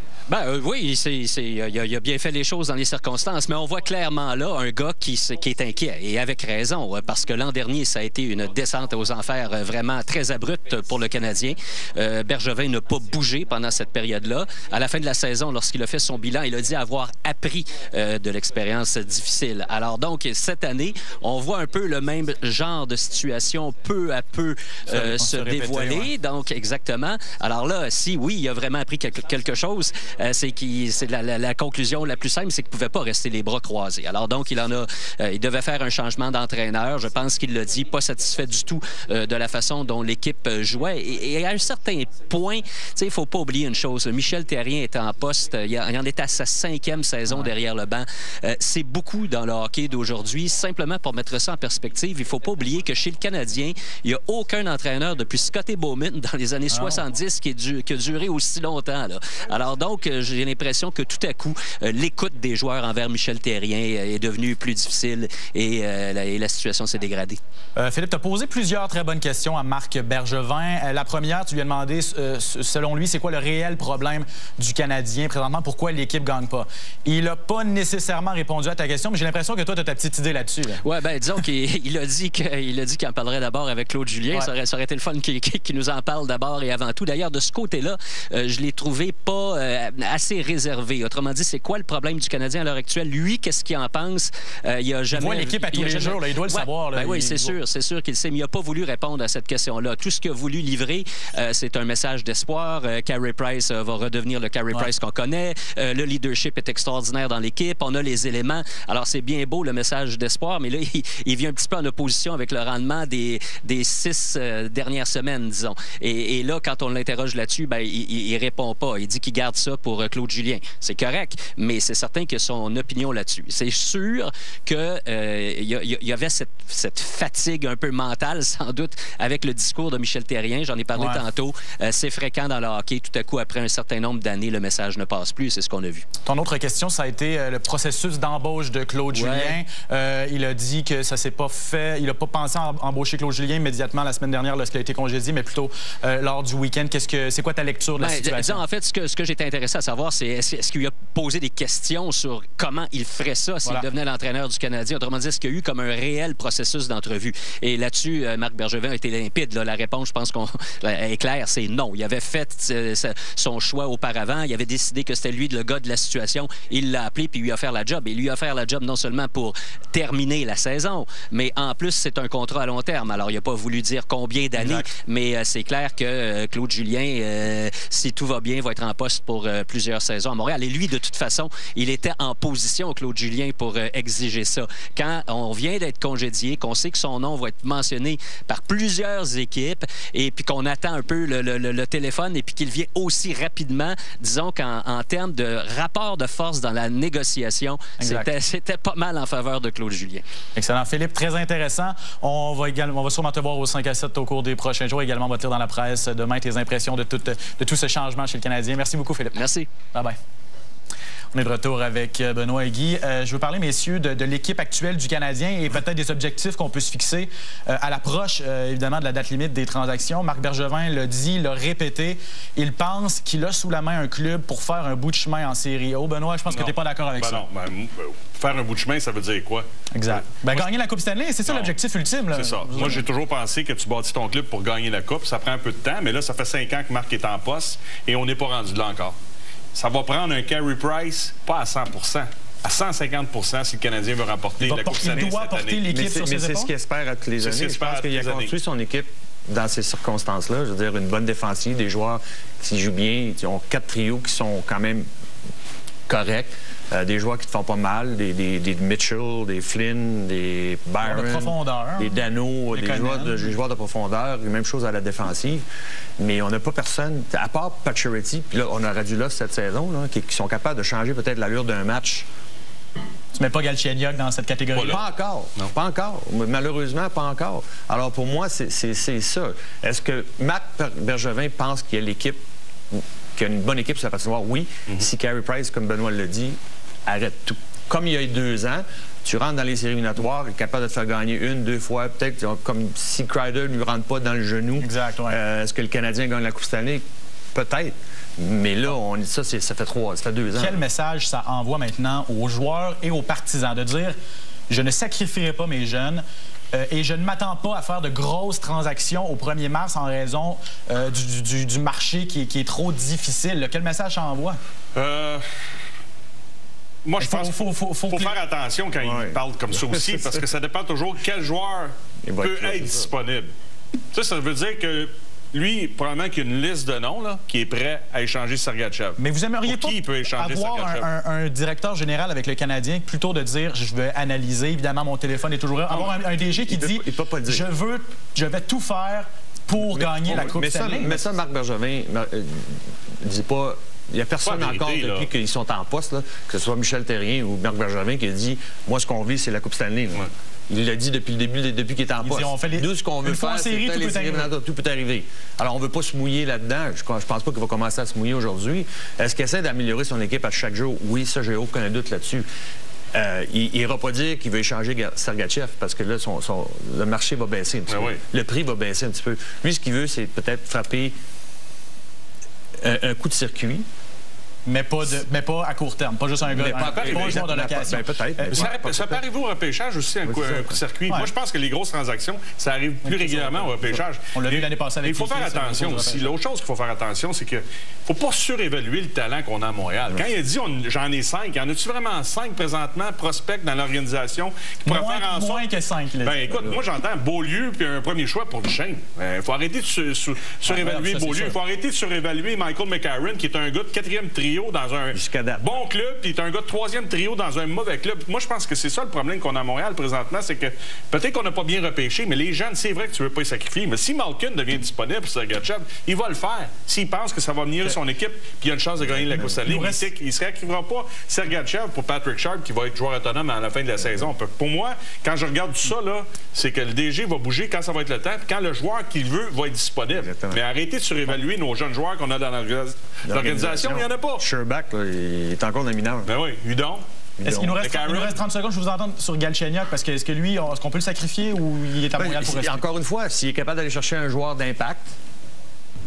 Oui, il a bien fait les choses dans les circonstances, mais on voit clairement là un gars qui est inquiet, et avec raison, parce que l'an dernier, ça a été une descente aux enfers vraiment très abrupte pour le Canadien. Bergevin n'a pas bougé pendant cette période-là. À la fin de la saison, lorsqu'il a fait son bilan, il a dit avoir appris de l'expérience difficile. Alors donc, cette année, on voit un peu le même genre de situation peu à peu se dévoiler. Ouais. Donc, exactement. Alors là, si oui, il a vraiment appris quelque chose, c'est la conclusion la plus simple, c'est qu'il ne pouvait pas rester les bras croisés. Alors donc, il devait faire un changement d'entraîneur. Je pense qu'il l'a dit, pas satisfait du tout de la façon dont l'équipe jouait. Et à un certain point, il ne faut pas oublier une chose. Michel Therrien est en poste. Il en est à sa 5e saison derrière le banc. C'est beaucoup dans le hockey d'aujourd'hui. Simplement pour mettre ça en perspective, il ne faut pas oublier que chez le Canadien, il n'y a aucun entraîneur depuis Scotty Bowman dans les années 70 qui a duré aussi longtemps. Là. Alors donc, j'ai l'impression que tout à coup, l'écoute des joueurs envers Michel Therrien est devenue plus difficile et la situation s'est dégradée. Philippe, tu as posé plusieurs très bonnes questions à Marc Bergevin. La première, tu lui as demandé, selon lui, c'est quoi le réel problème du Canadien présentement? Pourquoi l'équipe ne gagne pas? Il n'a pas nécessairement répondu à ta question, mais j'ai l'impression que toi, tu as ta petite idée là-dessus. Là. Oui, bien, disons qu'il a dit qu'il en parlerait d'abord avec Claude Julien. Ouais. Ça aurait été le fun qu'il nous en parle d'abord et avant tout. D'ailleurs, de ce côté-là, je l'ai trouvé pas assez réservé. Autrement dit, c'est quoi le problème du Canadien à l'heure actuelle? Lui, qu'est-ce qu'il en pense? Il voit l'équipe à tous les jours, là, il doit le savoir. Là, oui, c'est sûr qu'il sait, mais il n'a pas voulu répondre à cette question-là. Tout ce qu'il a voulu livrer, c'est un message d'espoir. Carey Price va redevenir le Carey Price qu'on connaît. Le leadership est extraordinaire dans l'équipe. On a les éléments. Alors, c'est bien beau le message d'espoir, mais là, il vient un petit peu en opposition avec le rendement des 6 dernières semaines, disons. Et là, quand on l'interroge là-dessus, il répond pas. Il dit qu'il garde ça pour Claude Julien. C'est correct, mais c'est certain que son opinion là-dessus. C'est sûr qu'il y avait cette fatigue un peu mentale, sans doute, avec le discours de Michel Therrien. J'en ai parlé tantôt. C'est fréquent dans le hockey. Tout à coup, après un certain nombre d'années, le message ne passe plus. C'est ce qu'on a vu. Ton autre question, ça a été le processus d'embauche de Claude Julien. Il a dit que ça s'est pas fait. Il n'a pas pensé à embaucher Claude Julien immédiatement la semaine dernière lorsqu'il a été congédié, mais plutôt lors du week-end. C'est quoi ta lecture de la situation? Disons, en fait, ce que j'étais intéressé à savoir, c'est est-ce qu'il lui a posé des questions sur comment il ferait ça s'il devenait l'entraîneur du Canadien? Autrement dit, est-ce qu'il y a eu comme un réel processus d'entrevue? Et là-dessus, Marc Bergevin a été limpide. Là. La réponse, je pense qu'on est claire, c'est non. Il avait fait son choix auparavant. Il avait décidé que c'était lui le gars de la situation. Il l'a appelé puis il lui a offert la job. Et il lui a offert la job non seulement pour terminer la saison, mais en plus, c'est un contrat à long terme. Alors, il n'a pas voulu dire combien d'années, mais c'est clair que Claude Julien, si tout va bien, va être en poste pour plusieurs saisons à Montréal. Et lui, de toute façon, il était en position, Claude Julien, pour exiger ça. Quand on vient d'être congédié, qu'on sait que son nom va être mentionné par plusieurs équipes et puis qu'on attend un peu le téléphone et puis qu'il vient aussi rapidement, disons qu'en termes de rapport de force dans la négociation, c'était pas mal en faveur de Claude Julien. Excellent. Philippe, très intéressant. On va sûrement te voir au 5 à 7 au cours des prochains jours. Également, on va te lire dans la presse demain tes impressions de tout ce changement chez le Canadien. Merci beaucoup, Philippe. Merci. Bye-bye. On est de retour avec Benoît et Guy. Je veux parler, messieurs, de l'équipe actuelle du Canadien et peut-être des objectifs qu'on peut se fixer à l'approche, évidemment, de la date limite des transactions. Marc Bergevin l'a dit, l'a répété. Il pense qu'il a sous la main un club pour faire un bout de chemin en Série A. Benoît, je pense que tu n'es pas d'accord avec ça. Non, faire un bout de chemin, ça veut dire quoi? Exact. Gagner la Coupe Stanley, c'est ça l'objectif ultime. C'est ça. Moi, j'ai toujours pensé que tu bâtis ton club pour gagner la Coupe. Ça prend un peu de temps, mais là, ça fait 5 ans que Marc est en poste et on n'est pas rendu là encore. Ça va prendre un Carey Price, pas à 100 à 150 si le Canadien veut remporter la Coupe Stanley cette année. Porter l'équipe sur ses épaules. C'est ce qu'il espère à toutes les années. Je pense qu'il a construit son équipe dans ces circonstances-là. Je veux dire, une bonne défensive, des joueurs qui jouent bien. Ils ont 4 trios qui sont quand même corrects. Des joueurs qui te font pas mal, des Mitchell, des Flynn, des Byron, de profondeur, des Dano, des joueurs de profondeur, même chose à la défensive. Mais on n'a pas personne, à part Pacioretty, puis là, on aurait dû là cette saison, là, qui sont capables de changer peut-être l'allure d'un match. Tu mets pas Galchenyuk dans cette catégorie-là? Pas encore. Non. Pas encore. Malheureusement, pas encore. Alors, pour moi, c'est ça. Est-ce que Marc Bergevin pense qu'il y a l'équipe, qu'il y a une bonne équipe sur la patinoire? Oui. Si Carey Price, comme Benoît l'a dit, arrête tout. Comme il y a eu 2 ans, tu rentres dans les séries éliminatoires, est capable de te faire gagner 1, 2 fois, peut-être comme si Kreider ne lui rentre pas dans le genou. Exact, ouais. Est-ce que le Canadien gagne la Coupe Stanley? Peut-être. Mais là, on dit ça, ça fait 2 ans. Quel message ça envoie maintenant aux joueurs et aux partisans de dire « Je ne sacrifierai pas mes jeunes et je ne m'attends pas à faire de grosses transactions au 1er mars en raison du marché qui est trop difficile. » Quel message ça envoie? Moi, je pense qu'il faut faire attention quand il parle comme ça aussi, parce que ça dépend toujours quel joueur peut être disponible. Ça veut dire que lui, probablement qu'il y a une liste de noms là, qui est prêt à échanger Sergachev. Mais vous aimeriez pas avoir un directeur général avec le Canadien plutôt de dire « Je vais analyser, évidemment, mon téléphone est toujours là ». Avoir un DG qui dit « Je vais tout faire pour gagner la Coupe Stanley ». Mais ça, Marc Bergevin ne dit pas... Il n'y a personne encore depuis qu'ils sont en poste, là, que ce soit Michel Therrien ou Marc Bergevin, qui a dit « Moi, ce qu'on vit, c'est la Coupe Stanley ». Il l'a dit depuis le début, depuis qu'il est en poste. Nous, ce qu'on veut faire, c'est les séries, tout peut arriver. Alors, on ne veut pas se mouiller là-dedans. Je ne pense pas qu'il va commencer à se mouiller aujourd'hui. Est-ce qu'il essaie d'améliorer son équipe à chaque jour? Oui, ça, j'ai aucun doute là-dessus. Il n'ira pas dire qu'il veut échanger Sergachev parce que là, le marché va baisser un petit peu. Le prix va baisser un petit peu. Lui, ce qu'il veut, c'est peut-être frapper un coup de circuit. Mais pas à court terme, pas juste un gars, un joueur de location. Peut-être. Ça peut arriver au repêchage aussi, un coup de circuit. Moi, je pense que les grosses transactions, ça arrive plus régulièrement au repêchage. On l'a vu l'année passée avec il faut faire attention aussi. L'autre chose qu'il faut faire attention, c'est qu'il ne faut pas surévaluer le talent qu'on a à Montréal. Quand il a dit « j'en ai 5 », y en a-tu vraiment 5 présentement, prospects dans l'organisation qui pourraient faire en sorte... Moins que 5. Écoute, moi, j'entends Beaulieu puis un premier choix pour Duchesne. Il faut arrêter de surévaluer Beaulieu. Il faut arrêter de surévaluer Michael McCarron, qui est un gars de 4e trio dans un bon club, puis il est un gars de 3e trio dans un mauvais club. Moi, je pense que c'est ça le problème qu'on a à Montréal présentement, c'est que peut-être qu'on n'a pas bien repêché, mais les jeunes, c'est vrai que tu ne veux pas les sacrifier. Mais si Malkin devient disponible pour Sergachev, il va le faire. S'il pense que ça va venir son équipe, puis il y a une chance de gagner la Coupe Stanley, il ne se réactivera pas Sergachev pour Patrick Sharp, qui va être joueur autonome à la fin de la saison. Pour moi, quand je regarde tout ça, c'est que le DG va bouger quand ça va être le temps, puis quand le joueur qu'il veut va être disponible. Exactement. Mais arrêtez de surévaluer nos jeunes joueurs qu'on a dans l'organisation. Il n'y en a pas. Sherbak, il est encore dans le mineur. Ben oui, Hudon. Est-ce qu'il nous reste 30 secondes? Je vous entends sur Galchenyuk, parce que est-ce que lui, est-ce qu'on peut le sacrifier ou il est à Montréal pour rester? Encore une fois, s'il est capable d'aller chercher un joueur d'impact,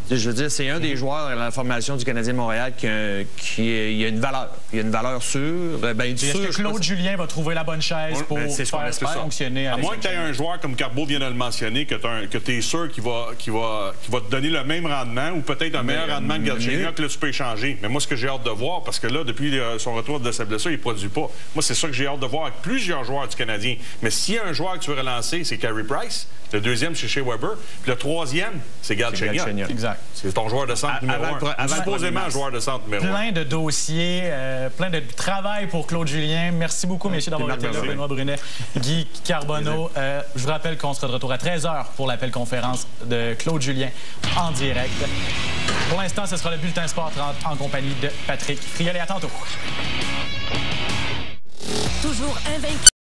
je veux dire, c'est un des joueurs dans la formation du Canadien de Montréal qui a une valeur. Il y a une valeur sûre. Est-ce que Claude Julien va trouver la bonne chaise pour faire fonctionner? À moins que tu aies un joueur comme Carbeau vient de le mentionner, que tu es sûr qu'il va te donner le même rendement ou peut-être un meilleur rendement que Galchenyuk, que là, tu peux échanger. Mais moi, ce que j'ai hâte de voir, parce que là, depuis son retour de sa blessure, il ne produit pas. Moi, c'est ça que j'ai hâte de voir avec plusieurs joueurs du Canadien. Mais s'il y a un joueur que tu veux relancer, c'est Carey Price. Le deuxième, c'est Shea Weber. Puis le troisième, c'est Galchenyuk. Exact. C'est ton joueur de centre numéro 1. Supposément joueur de centre numéro 1. Plein de dossiers, plein de travail pour Claude Julien. Merci beaucoup, messieurs, d'avoir été là. Benoît Brunet, Guy Carbonneau. Je vous rappelle qu'on sera de retour à 13h pour l'appel conférence de Claude Julien en direct. Pour l'instant, ce sera le Bulletin Sport 30 en compagnie de Patrick Friolet. À tantôt. Toujours invaincu.